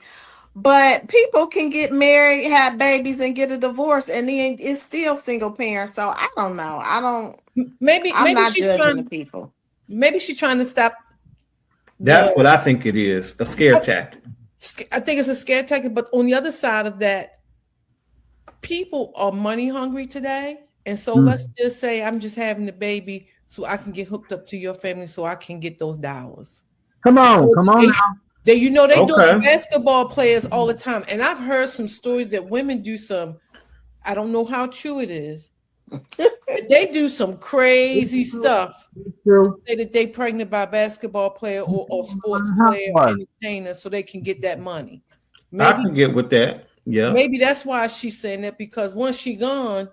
Speaker 4: But people can get married, have babies, and get a divorce, and then it's still single parent. So I don't know. Maybe not judging the people.
Speaker 3: Maybe she's trying to stop.
Speaker 2: That's what I think it is. A scare tactic.
Speaker 3: I think it's a scare tactic. But on the other side of that, people are money hungry today. And so let's just say I'm just having the baby so I can get hooked up to your family so I can get those dollars.
Speaker 5: Come on now.
Speaker 3: They do basketball players all the time. And I've heard some stories that women do some, I don't know how true it is. They do some crazy stuff. Say that they pregnant by a basketball player or sports player or entertainer so they can get that money.
Speaker 2: I can get with that. Yeah.
Speaker 3: Maybe that's why she's saying that, because once she's gone,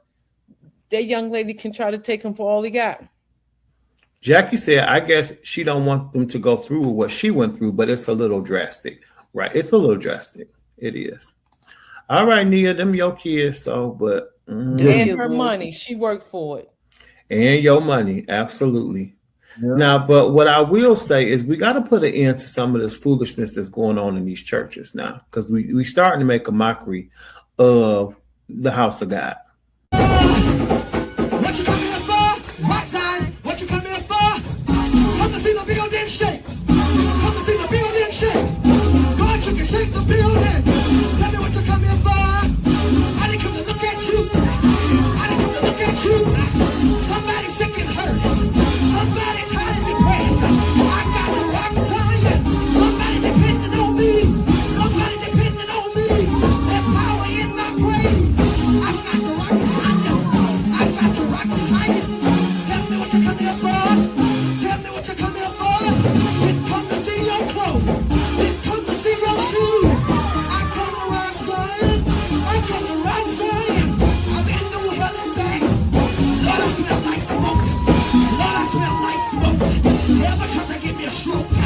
Speaker 3: that young lady can try to take him for all he got.
Speaker 2: Jackie said, I guess she don't want them to go through what she went through, but it's a little drastic, right? It's a little drastic. It is. All right, Nia, them your kids, so but
Speaker 3: and her money. She worked for it.
Speaker 2: And your money, absolutely.
Speaker 5: Yeah.
Speaker 2: Now, but what I will say is we got to put an end to some of this foolishness that's going on in these churches now, because we starting to make a mockery of the house of God.
Speaker 7: What you coming here for? Right side. What you coming here for? Come to see the building shake. Come to see the building shake. God, you can shake the building. Tell me what you coming here for. I didn't come to look at you. I didn't come to look at you. Somebody sick and hurt. Somebody tired and depressed. I got to rock Zion. Somebody depending on me. Somebody depending on me. There's power in my praise. I got to rock Zion. I got to rock Zion. Tell me what you come here for. Tell me what you come here for. Didn't come to see your clothes. Didn't come to see your shoes. I come to rock Zion. I come to rock Zion. I've been through hell and back. Lord, I smell like smoke. Lord, I smell like smoke. Never try to give me a stroke. Lord,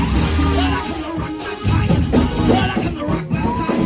Speaker 7: I come to rock my Zion. Lord, I come to rock my Zion.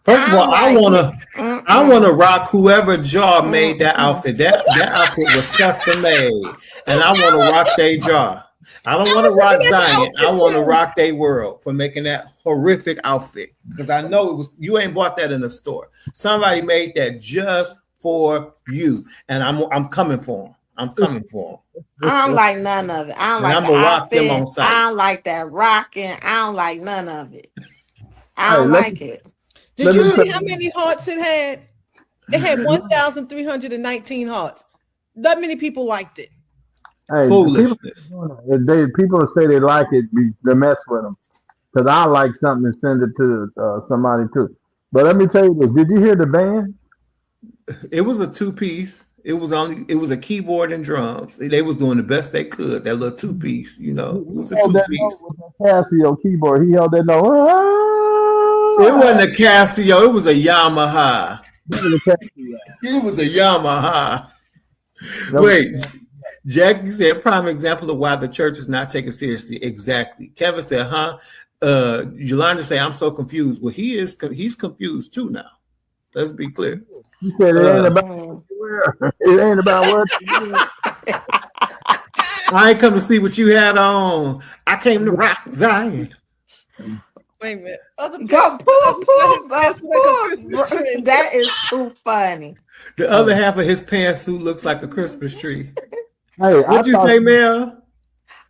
Speaker 2: First of all, I wanna rock whoever jaw made that outfit. That outfit was custom made, and I want to rock their jaw. I don't want to rock Zion. I want to rock their world for making that horrific outfit, because I know it was you ain't bought that in the store. Somebody made that just for you, and I'm coming for them. I'm coming for them.
Speaker 4: I don't like none of it. I don't like
Speaker 2: I'm
Speaker 4: the
Speaker 2: gonna rock them
Speaker 4: outfit.
Speaker 2: on site.
Speaker 4: I don't like that rocking. I don't like none of it. I don't like it.
Speaker 3: Did you see how many hearts it had? It had 1,319 hearts. That many people liked it.
Speaker 5: Hey,
Speaker 2: Foolishness.
Speaker 5: People say they like it, they mess with them. Because I like something and send it to somebody too. But let me tell you this: did you hear the band?
Speaker 2: It was a 2-piece. It was a keyboard and drums. They was doing the best they could. That little 2-piece, you know. It was a 2-piece.
Speaker 5: Casio keyboard. He held that note.
Speaker 2: It wasn't a Casio. It was a Yamaha. It was a Yamaha. Wait, Jackie said, prime example of why the church is not taken seriously. Exactly. Kevin said, huh? Yolanda said, I'm so confused. Well, he's confused too now. Let's be clear.
Speaker 5: He said it ain't about it ain't about what.
Speaker 2: I ain't come to see what you had on. I came to rock Zion.
Speaker 3: Wait a minute.
Speaker 4: That is too funny.
Speaker 2: The other half of his pantsuit looks like a Christmas tree.
Speaker 5: Hey,
Speaker 2: what'd you say, Mel?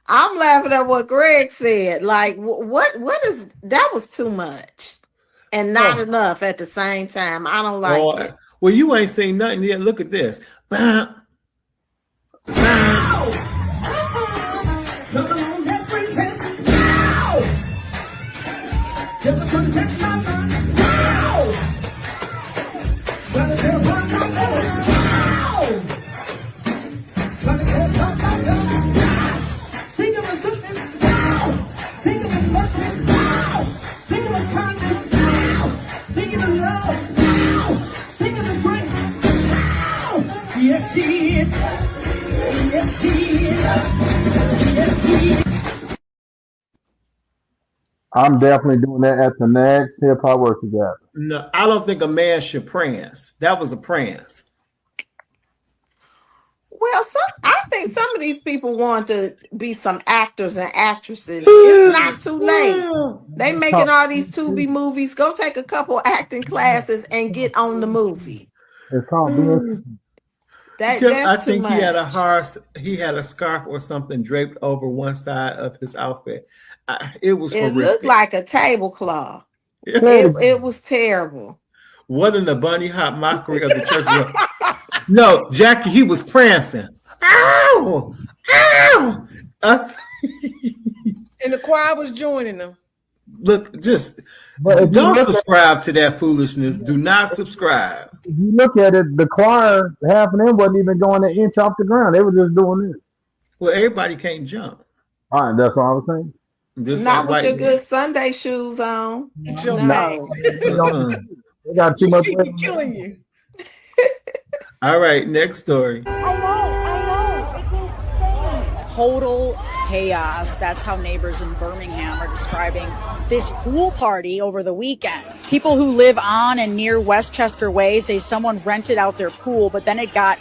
Speaker 4: I'm laughing at what Greg said. Like, what is that? Was too much and not enough at the same time. I don't like it.
Speaker 2: Well, you ain't seen nothing yet. Look at this.
Speaker 5: I'm definitely doing that at the next hip hop work together.
Speaker 2: No, I don't think a man should prance. That was a prance.
Speaker 4: Well, I think some of these people want to be some actors and actresses. It's not too late. They making all these Tubi movies. Go take a couple acting classes and get on the movie.
Speaker 5: It's called being.
Speaker 2: I think he had a scarf or something draped over one side of his outfit. It
Speaker 4: looked like a tablecloth. It was terrible.
Speaker 2: What in the bunny hop mockery of the church? No, Jackie, he was prancing. Ow! Ow!
Speaker 3: And the choir was joining them.
Speaker 2: Look, don't subscribe to that foolishness. Do not subscribe.
Speaker 5: If you look at it, the choir, half of them wasn't even going an inch off the ground. They were just doing this.
Speaker 2: Well, everybody can't jump.
Speaker 5: All right, that's what I was saying.
Speaker 4: Not with your good Sunday shoes on.
Speaker 5: No. They got too much.
Speaker 3: Killing you.
Speaker 2: All right, next story.
Speaker 8: I know. It's insane.
Speaker 3: Total
Speaker 8: chaos. That's how neighbors in Birmingham are describing this pool party over the weekend. People who live on and near Westchester Way say someone rented out their pool, but then it got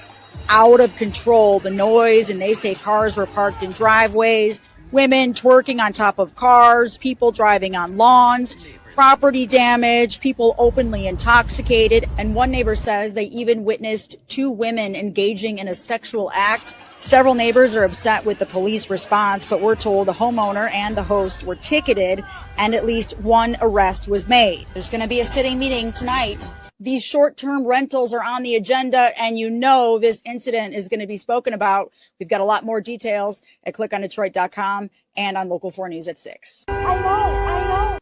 Speaker 8: out of control, the noise, and they say cars were parked in driveways, women twerking on top of cars, people driving on lawns, property damage, people openly intoxicated, and one neighbor says they even witnessed 2 women engaging in a sexual act. Several neighbors are upset with the police response, but we're told the homeowner and the host were ticketed and at least 1 arrest was made. There's going to be a city meeting tonight. These short-term rentals are on the agenda, and you know this incident is going to be spoken about. We've got a lot more details at clickondetroit.com and on Local 4 News at 6. I know.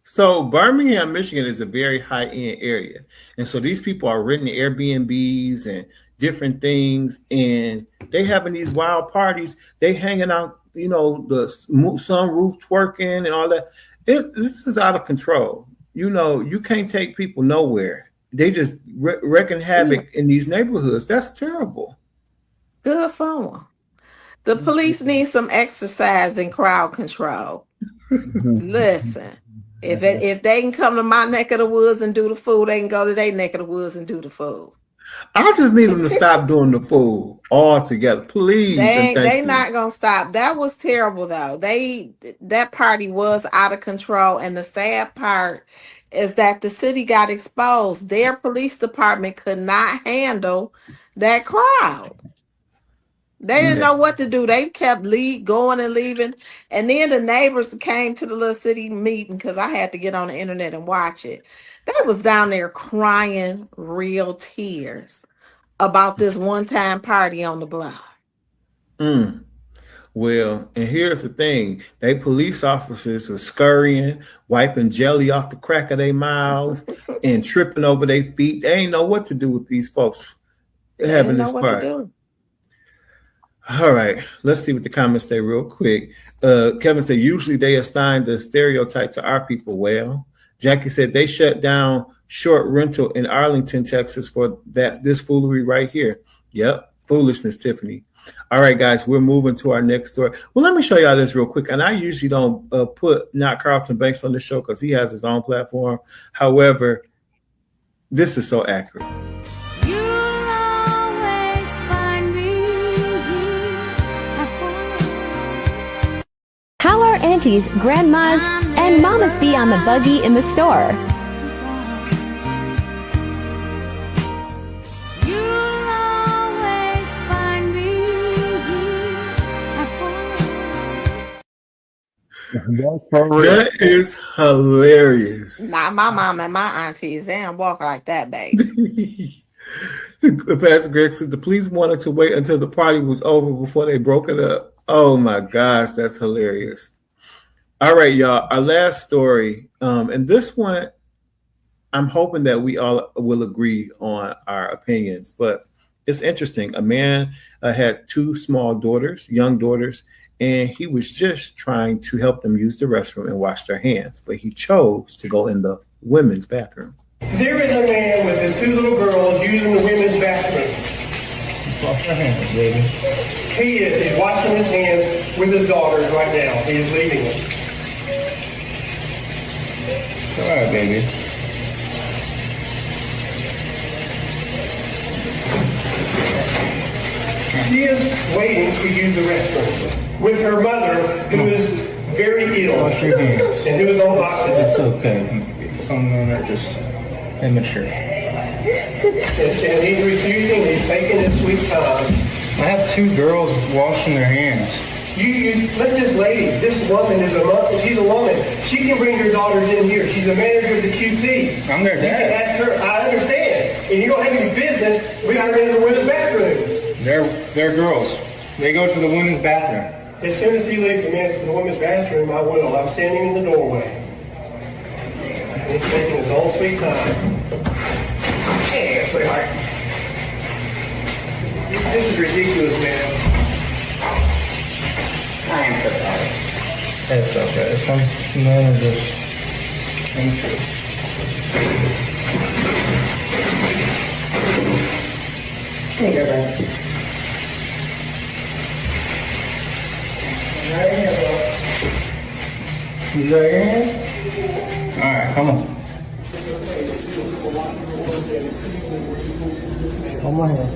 Speaker 2: So Birmingham, Michigan is a very high-end area. And so these people are renting Airbnbs and different things, and they having these wild parties. They hanging out, you know, the sunroof twerking and all that. This is out of control. You know, you can't take people nowhere. They just wreaking havoc in these neighborhoods. That's terrible.
Speaker 3: Good for them. The police need some exercise in crowd control. Listen, if they can come to my neck of the woods and do the food, they can go to their neck of the woods and do the food.
Speaker 2: I just need them to stop doing the food altogether, please.
Speaker 3: They not gonna stop. That was terrible though. That party was out of control, and the sad part is that the city got exposed. Their police department could not handle that crowd. They didn't know what to do. They kept going and leaving, and then the neighbors came to the little city meeting because I had to get on the internet and watch it. They was down there crying real tears about this one-time party on the block.
Speaker 2: Well, and here's the thing. They police officers were scurrying, wiping jelly off the crack of their mouths and tripping over their feet. They ain't know what to do with these folks having this party. All right, let's see what the comments say real quick. Kevin said, usually they assign the stereotype to our people. Well, Jackie said they shut down short rental in Arlington, Texas for this foolery right here. Yep, foolishness, Tiffany. All right, guys, we're moving to our next story. Well, let me show y'all this real quick. And I usually don't put not Carlton Banks on the show because he has his own platform. However, this is so accurate.
Speaker 9: How our aunties, grandmas, and mamas be on the buggy in the store.
Speaker 2: That is hilarious.
Speaker 3: Nah, my mom and my aunties, they don't walk like that, baby.
Speaker 2: Pastor Greg said the police wanted to wait until the party was over before they broke it up. Oh my gosh, that's hilarious. All right, y'all, our last story. And this one, I'm hoping that we all will agree on our opinions, but it's interesting. A man had 2 small daughters, young daughters, and he was just trying to help them use the restroom and wash their hands, but he chose to go in the women's bathroom.
Speaker 10: There is a man with his 2 little girls using the women's bathroom.
Speaker 11: Wash your hands, baby.
Speaker 10: He is. He's washing his hands with his daughters right now. He is leaving them.
Speaker 11: All right, baby.
Speaker 10: She is waiting to use the restroom with her mother, who is very ill
Speaker 11: Wash your hands.
Speaker 10: and who is on oxygen.
Speaker 11: It's okay. Some of them are just immature.
Speaker 10: And he's refusing. He's taking his sweet time.
Speaker 11: I have 2 girls washing their hands.
Speaker 10: You let this lady, this woman is she's a woman. She can bring her daughters in here. She's a manager of the QT.
Speaker 11: I'm their
Speaker 10: You can
Speaker 11: dad.
Speaker 10: ask her. I understand. And you don't have any business. We got rid of the women's bathroom.
Speaker 11: They're girls. They go to the women's bathroom.
Speaker 10: As soon as he leaves the women's bathroom, I will. I'm standing in the doorway. He's taking his own sweet time. Hey, sweetheart. This is ridiculous, man. I am so sorry.
Speaker 11: It's okay. Some men are just immature.
Speaker 10: Hey, girlfriend.
Speaker 11: You got your hand? All right, come on. Hold my hand.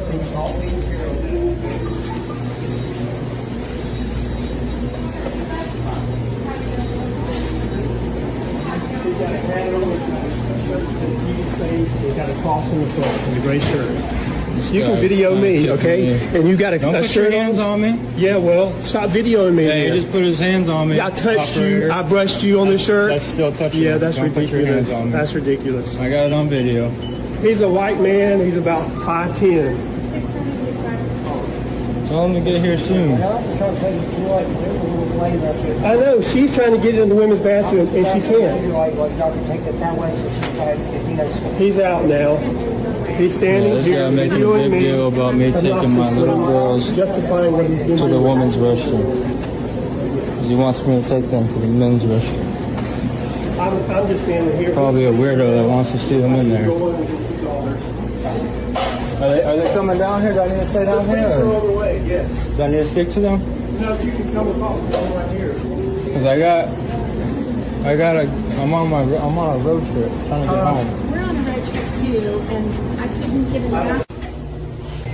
Speaker 10: You got a cross in the front and the gray shirt. You can video me, okay? And you got a
Speaker 11: Don't
Speaker 10: shirt
Speaker 11: put your hands on me.
Speaker 10: Yeah, well, stop videoing me.
Speaker 11: Hey,
Speaker 10: then.
Speaker 11: he just put his hands on me.
Speaker 10: I touched you. I brushed you on the shirt.
Speaker 11: That's still touching.
Speaker 10: Yeah, that's
Speaker 11: Don't put your
Speaker 10: ridiculous.
Speaker 11: hands on me.
Speaker 10: That's ridiculous.
Speaker 11: I got it on video.
Speaker 10: He's a white man. He's about 5'10".
Speaker 11: Tell him to get here soon.
Speaker 10: I know. She's trying to get into the women's bathroom, and she can't. He's out now. He's standing
Speaker 11: This
Speaker 10: here
Speaker 11: guy making a
Speaker 10: videoing
Speaker 11: big
Speaker 10: me.
Speaker 11: deal about me taking my little girls
Speaker 10: justifying what he's
Speaker 11: to
Speaker 10: doing.
Speaker 11: the women's restroom. Because he wants me to take them to the men's restroom.
Speaker 10: I'm just standing here.
Speaker 11: Probably a weirdo that wants to see them in there. Are they coming down here? Do I need to stay down here?
Speaker 10: They're
Speaker 11: Or
Speaker 10: on the way, yes.
Speaker 11: do I need to stick to them?
Speaker 10: No, you can come across. Come right here.
Speaker 11: Because I'm on a road trip trying to get home.
Speaker 12: We're on a road trip too, and I couldn't get enough.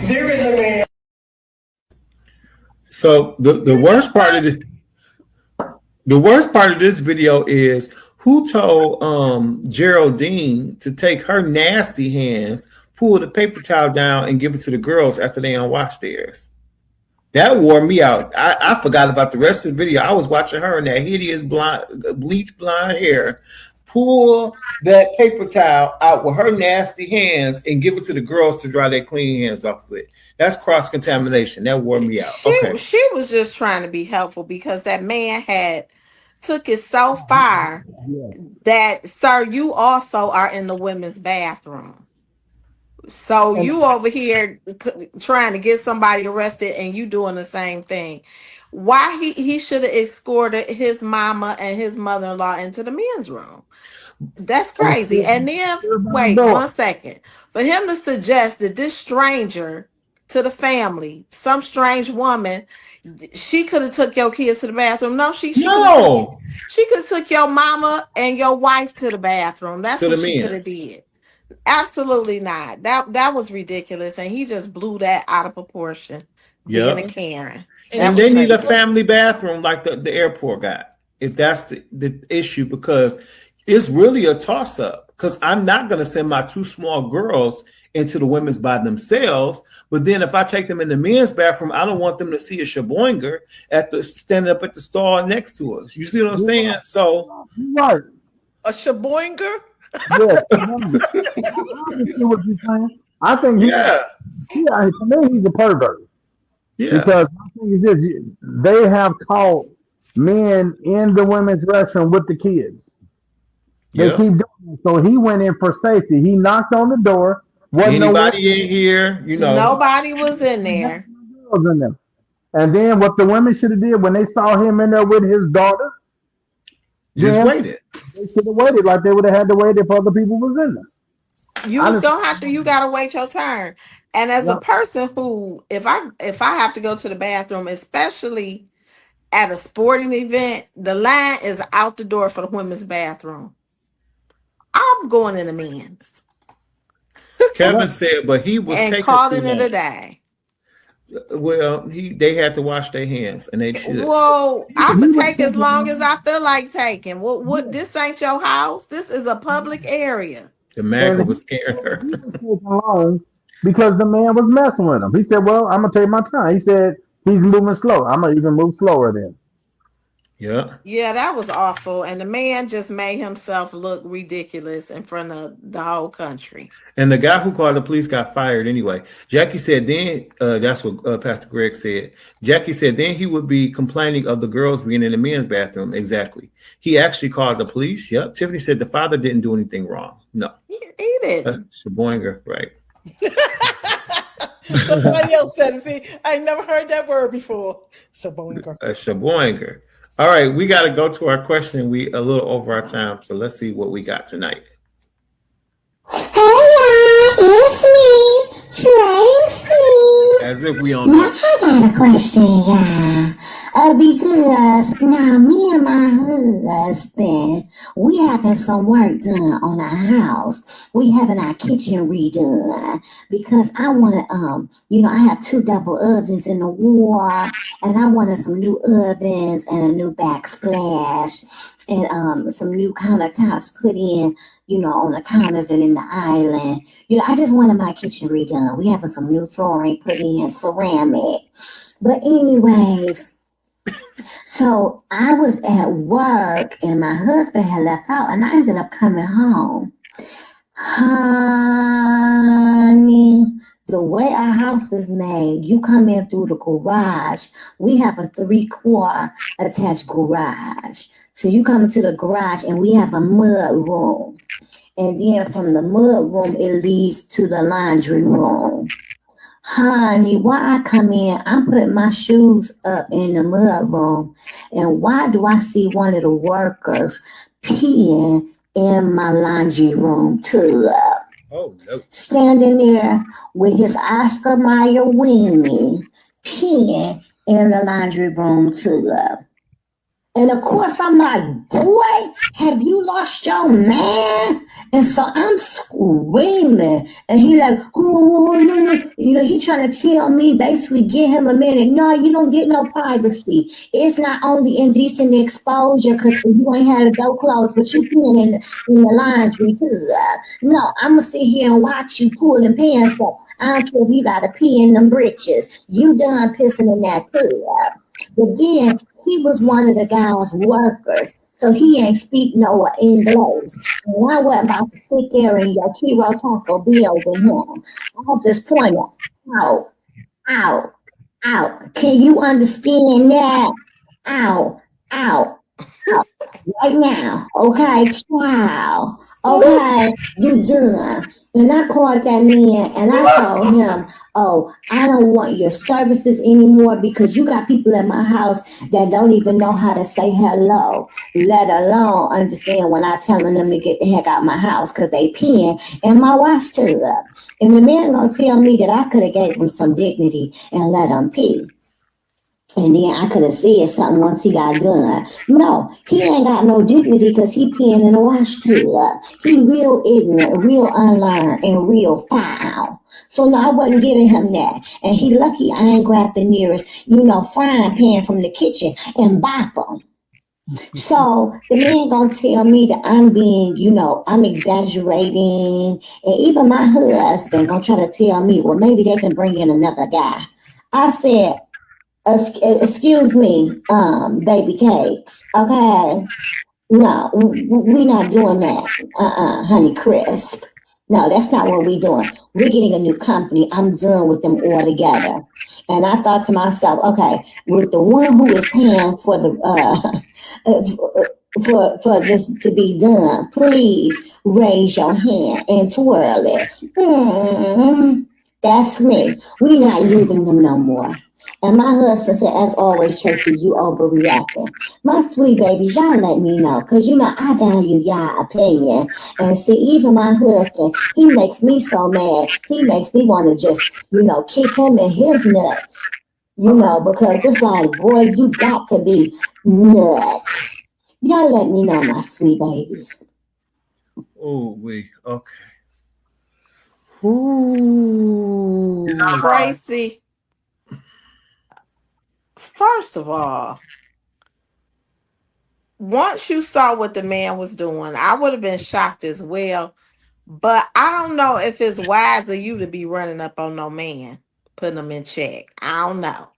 Speaker 10: There is a man.
Speaker 2: So the worst part of this video is who told Geraldine to take her nasty hands, pull the paper towel down, and give it to the girls after they unwashed theirs. That wore me out. I forgot about the rest of the video. I was watching her in that hideous bleach blonde hair pull that paper towel out with her nasty hands and give it to the girls to dry their clean hands off with. That's cross-contamination. That wore me out. Okay.
Speaker 4: She was just trying to be helpful because that man had took it so far that, sir, you also are in the women's bathroom. So you over here trying to get somebody arrested and you doing the same thing. Why he should have escorted his mama and his mother-in-law into the men's room. That's crazy. And then, wait 1 second. For him to suggest that this stranger to the family, some strange woman, she could have took your kids to the bathroom. No, she could have took your mama and your wife to the bathroom. That's what she could have did. Absolutely not. That was ridiculous, and he just blew that out of proportion. Being a Karen.
Speaker 2: And they need a family bathroom like the airport got, if that's the issue, because it's really a toss-up. Because I'm not going to send my two small girls into the women's by themselves, but then if I take them in the men's bathroom, I don't want them to see a Shaboinger standing up at the stall next to us. You see what I'm saying? So
Speaker 3: right, a Shaboinger.
Speaker 5: Yeah, what you're saying. I think to me he's a pervert. Yeah, because my thing is this: they have caught men in the women's restroom with the kids. They keep doing it. So he went in for safety. He knocked on the door. Wasn't
Speaker 2: anybody in here? You know,
Speaker 4: nobody was in there.
Speaker 5: And then what the women should have did when they saw him in there with his daughter,
Speaker 2: just waited.
Speaker 5: They should have waited like they would have had to wait if other people was in there.
Speaker 4: You gotta wait your turn. And as a person who, if I have to go to the bathroom, especially at a sporting event, the line is out the door for the women's bathroom. I'm going in the men's.
Speaker 2: Kevin said, but he was taking
Speaker 4: calling it a day.
Speaker 2: Well, they had to wash their hands, and they should.
Speaker 4: Well, I would take as long as I feel like taking. What? This ain't your house. This is a public area.
Speaker 2: The man was scaring her
Speaker 5: because the man was messing with him. He said, "Well, I'm gonna take my time." He said he's moving slow. I'm gonna even move slower then.
Speaker 4: Yeah, that was awful. And the man just made himself look ridiculous in front of the whole country.
Speaker 2: And the guy who called the police got fired anyway. Jackie said then, that's what Pastor Greg said. Jackie said then he would be complaining of the girls being in the men's bathroom. Exactly. He actually called the police. Yep. Tiffany said the father didn't do anything wrong. No.
Speaker 4: He didn't.
Speaker 2: Shaboinger, right.
Speaker 3: Somebody else said it. See, I never heard that word before. Shaboinger.
Speaker 2: Shaboinger. All right, we got to go to our question. We a little over our time, so let's see what we got tonight.
Speaker 13: It's me, Tracy.
Speaker 2: As if we don't know.
Speaker 13: I got a question, y'all. Because now me and my husband, we having some work done on our house. We having our kitchen redone because I wanted, I have 2 double ovens in the wall, and I wanted some new ovens and a new backsplash and some new countertops put in, on the counters and in the island. I just wanted my kitchen redone. We having some new flooring put in, ceramic. But anyways, so I was at work and my husband had left out and I ended up coming home. Honey, the way our house is made, you come in through the garage. We have a 3-car attached garage. So you come into the garage and we have a mud room. And then from the mud room, it leads to the laundry room. Honey, why I come in, I'm putting my shoes up in the mud room. And why do I see one of the workers peeing in my laundry room tub?
Speaker 2: Oh, no.
Speaker 13: Standing there with his Oscar Mayer weenie peeing in the laundry room tub. And of course, I'm like, boy, have you lost your man? And so I'm screaming. And he like, he trying to tell me, basically, give him a minute. No, you don't get no privacy. It's not only indecent exposure because you ain't had the door closed, but you peeing in the laundry too. No, I'm going to sit here and watch you pulling pants up. I don't care if you got to pee in them britches. You done pissing in that too. But then, he was one of the guy's workers, so he ain't speak no English. And I wasn't about to sit there and your Kiro Taco Bill with him. I just pointed out. Can you understand that? Out. Right now, okay, child. Okay, you done. And I called that man and I told him, I don't want your services anymore because you got people in my house that don't even know how to say hello, let alone understand when I telling them to get the heck out of my house because they peeing in my wash tub. And the man gonna tell me that I could have gave him some dignity and let him pee. And then I could have said something once he got done. No, he ain't got no dignity because he peeing in a wash tub. He real ignorant, real unlearned, and real foul. So no, I wasn't giving him that. And he lucky I ain't grabbed the nearest, frying pan from the kitchen and bop him. So the man gonna tell me that I'm being, I'm exaggerating. And even my husband gonna try to tell me, well, maybe they can bring in another guy. I said, excuse me, baby cakes, okay? No, we not doing that, honey crisp. No, that's not what we doing. We're getting a new company. I'm done with them altogether. And I thought to myself, okay, with the one who is paying for the for this to be done, please raise your hand and twirl it. That's me. We not using them no more. And my husband said, as always, Tracy, you overreacting. My sweet babies, y'all let me know. Because, I value y'all opinion. And see, even my husband, he makes me so mad. He makes me want to just, kick him in his nuts. Because it's like, boy, you got to be nuts. Y'all let me know, my sweet babies.
Speaker 2: Oh, okay. Ooh.
Speaker 4: Tracy. First of all, once you saw what the man was doing, I would have been shocked as well. But I don't know if it's wise of you to be running up on no man, putting him in check. I don't know.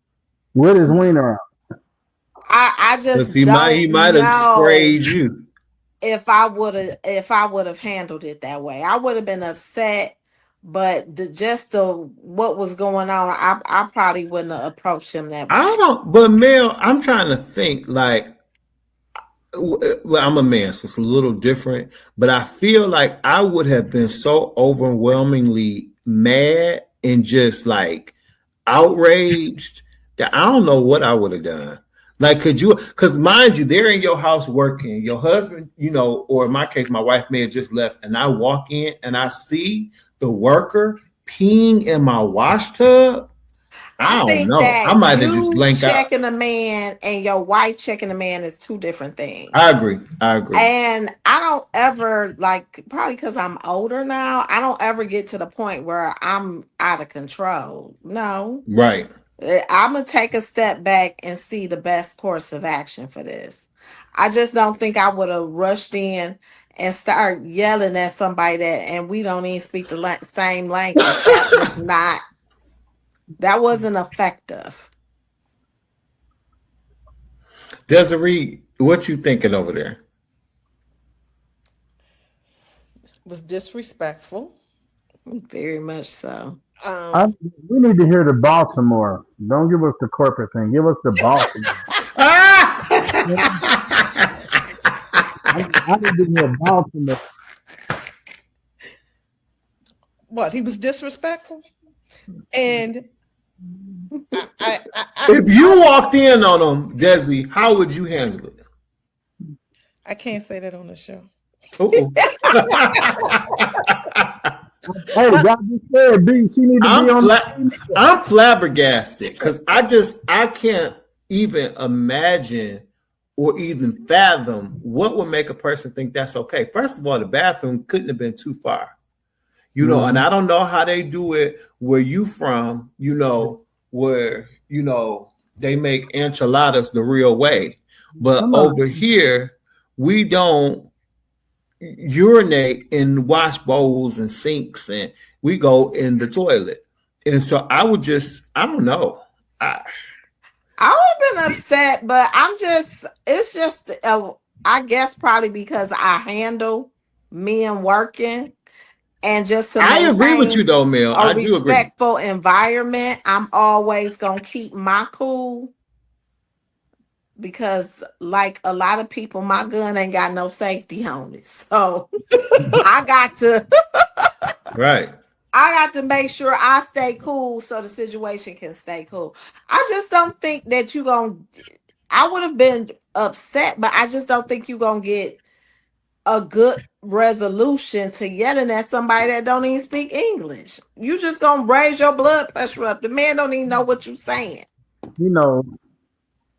Speaker 5: What is wiener out?
Speaker 4: I just
Speaker 2: he might have sprayed you.
Speaker 4: If I would have handled it that way, I would have been upset. But what was going on, I probably wouldn't have approached him that way.
Speaker 2: But Mel, I'm trying to think like, well, I'm a man, so it's a little different, but I feel like I would have been so overwhelmingly mad and just like outraged that I don't know what I would have done. Like, because mind you, they're in your house working, your husband, or in my case, my wife may have just left, and I walk in and I see the worker peeing in my wash tub.
Speaker 4: I
Speaker 2: don't
Speaker 4: think
Speaker 2: know.
Speaker 4: that
Speaker 2: I might have just
Speaker 4: you
Speaker 2: blanked out.
Speaker 4: checking a man and your wife checking a man is two different things.
Speaker 2: I agree.
Speaker 4: And I don't ever, like, probably because I'm older now, I don't ever get to the point where I'm out of control. No.
Speaker 2: Right.
Speaker 4: I'm going to take a step back and see the best course of action for this. I just don't think I would have rushed in and start yelling at somebody and we don't even speak the same language. That wasn't effective.
Speaker 2: Desiree, what you thinking over there?
Speaker 3: Was disrespectful.
Speaker 4: Very much so.
Speaker 5: We need to hear the Baltimore. Don't give us the corporate thing. Give us the Baltimore. I need to hear Baltimore.
Speaker 3: What? He was disrespectful? And
Speaker 2: if you walked in on him, Desi, how would you handle it?
Speaker 3: I can't say that on the show.
Speaker 5: Hey, God just said, B, she need to be on.
Speaker 2: I'm flabbergasted because I can't even imagine or even fathom what would make a person think that's okay. First of all, the bathroom couldn't have been too far. And I don't know how they do it where you from, where, they make enchiladas the real way. But over here, we don't urinate in wash bowls and sinks, and we go in the toilet. And so I don't know.
Speaker 4: I would have been upset, but it's just, I guess probably because I handle men working. And just to
Speaker 2: I agree with you though, Mel. I do agree.
Speaker 4: Respectful environment. I'm always gonna keep my cool because, like a lot of people, my gun ain't got no safety on it. So I got to
Speaker 2: right.
Speaker 4: I got to make sure I stay cool so the situation can stay cool. I just don't think that I would have been upset, but I just don't think you're gonna get a good resolution to yelling at somebody that don't even speak English. You just gonna raise your blood pressure up. The man don't even know what you're saying.
Speaker 5: He knows.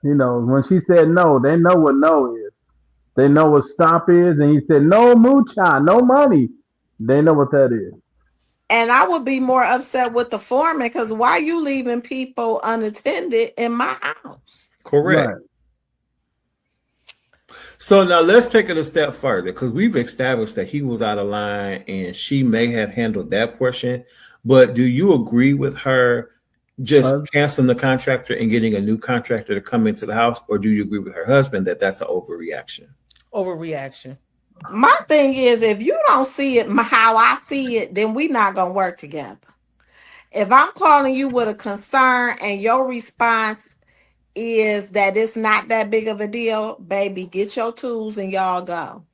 Speaker 5: When she said no, they know what no is. They know what stop is, and he said no mucha, no money. They know what that is.
Speaker 4: And I would be more upset with the foreman because why are you leaving people unattended in my house?
Speaker 2: Correct. Right. So now let's take it a step further because we've established that he was out of line and she may have handled that portion. But do you agree with her just canceling the contractor and getting a new contractor to come into the house? Or do you agree with her husband that that's an overreaction?
Speaker 3: Overreaction.
Speaker 4: My thing is, if you don't see it how I see it, then we're not going to work together. If I'm calling you with a concern and your response is that it's not that big of a deal, baby, get your tools and y'all go.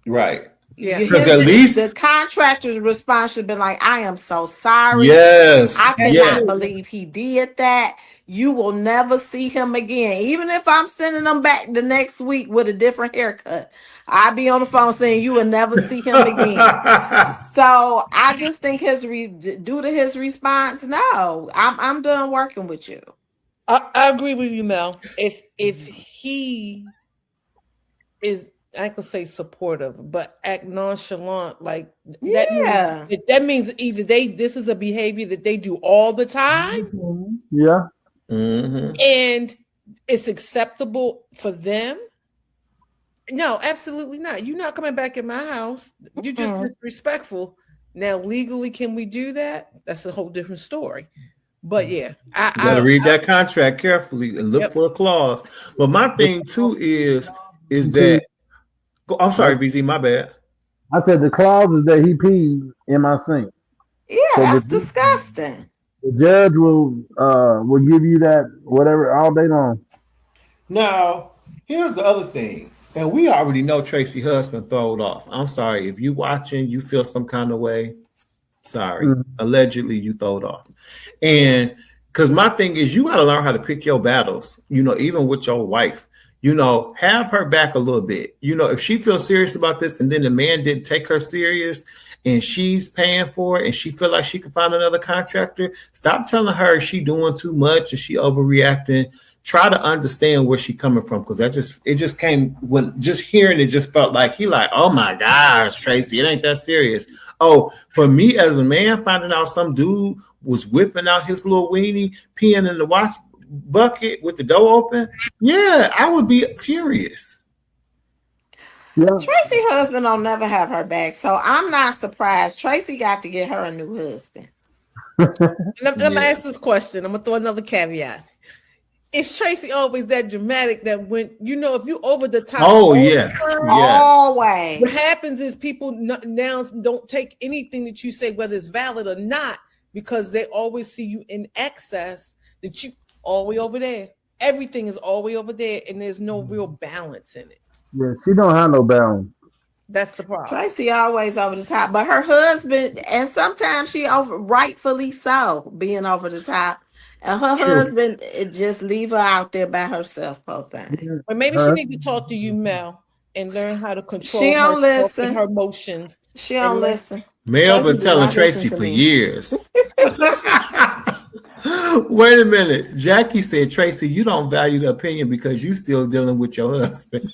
Speaker 2: Right.
Speaker 3: Yeah.
Speaker 2: Because at least
Speaker 4: the contractor's response should be like, I am so sorry.
Speaker 2: Yes.
Speaker 4: I cannot believe he did that. You will never see him again. Even if I'm sending him back the next week with a different haircut, I'll be on the phone saying you will never see him again. So I just think due to his response, no, I'm done working with you.
Speaker 3: I agree with you, Mel. If he is, I could say supportive, but act nonchalant, like that means either this is a behavior that they do all the time.
Speaker 5: Yeah.
Speaker 2: Mm-hmm.
Speaker 3: And it's acceptable for them. No, absolutely not. You're not coming back in my house. You're just disrespectful. Now, legally, can we do that? That's a whole different story. But yeah,
Speaker 2: you gotta read that contract carefully and look for a clause. But my thing too is that I'm sorry, BZ, my bad.
Speaker 5: I said the clause is that he peed in my sink.
Speaker 4: Yeah, so that's disgusting.
Speaker 5: The judge will give you that whatever all day long.
Speaker 2: Now, here's the other thing. And we already know Tracy husband throwed off. I'm sorry if you watching, you feel some kind of way. Sorry. Allegedly you throwed off. And because my thing is you got to learn how to pick your battles, even with your wife. have her back a little bit. If she feels serious about this and then the man didn't take her serious and she's paying for it and she feel like she can find another contractor, stop telling her she doing too much and she overreacting. Try to understand where she coming from, because it just came when just hearing it just felt like oh my gosh, Tracy, it ain't that serious. Oh, for me as a man, finding out some dude was whipping out his little weenie, peeing in the wash bucket with the door open, yeah, I would be furious.
Speaker 4: Yeah. Tracy's husband will never have her back, so I'm not surprised. Tracy got to get her a new husband.
Speaker 3: Let me ask this question. I'm gonna throw another caveat. Is Tracy always that dramatic that when if you over the top?
Speaker 2: Oh yes,
Speaker 4: always.
Speaker 3: What happens is people now don't take anything that you say, whether it's valid or not, because they always see you in excess. That you all the way over there. Everything is all the way over there, and there's no real balance in it.
Speaker 5: Yeah, she don't have no balance.
Speaker 3: That's the problem.
Speaker 4: Tracy always over the top, but her husband, and sometimes she rightfully so, being over the top. And her husband just leave her out there by herself, poor thing.
Speaker 3: But maybe she needs to talk to you, Mel, and learn how to control her emotions.
Speaker 4: She don't listen.
Speaker 2: Mel been telling Tracy for years. Wait a minute. Jackie said, Tracy, you don't value the opinion because you still dealing with your husband.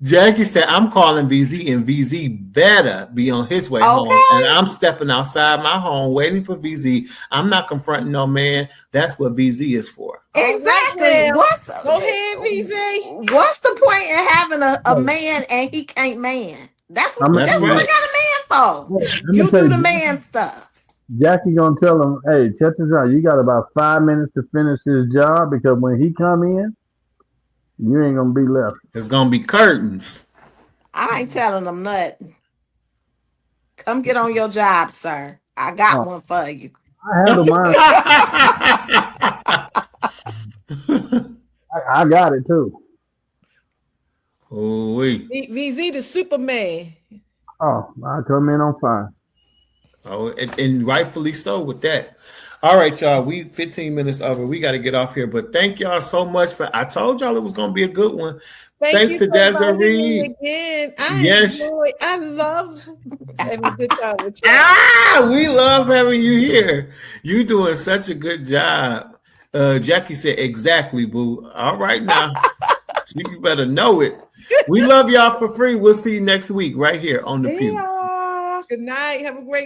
Speaker 2: Jackie said, I'm calling VZ, and VZ better be on his way home. And I'm stepping outside my home waiting for VZ. I'm not confronting no man. That's what VZ is for.
Speaker 4: Exactly.
Speaker 3: Go ahead, VZ.
Speaker 4: What's the point in having a man and he can't man? That's what we got a man for. You do the man stuff.
Speaker 5: Jackie gonna tell him, hey, check this out. You got about 5 minutes to finish this job, because when he come in, you ain't gonna be left.
Speaker 2: There's gonna be curtains.
Speaker 4: I ain't telling them nothing. Come get on your job, sir. I got one for you.
Speaker 5: I handle mine. I got it too.
Speaker 2: Oh, wait.
Speaker 3: VZ the Superman.
Speaker 5: Oh, I come in on fire.
Speaker 2: Oh, and rightfully so with that. All right, y'all. We 15 minutes over. We got to get off here. But thank y'all so much for. I told y'all it was going to be a good one. Thanks to Desiree
Speaker 3: again. I love having a good time with you.
Speaker 2: We love having you here. You doing such a good job. Jackie said, exactly, boo. All right now. You better know it. We love y'all for free. We'll see you next week right here on The Pew.
Speaker 3: Good night. Have a great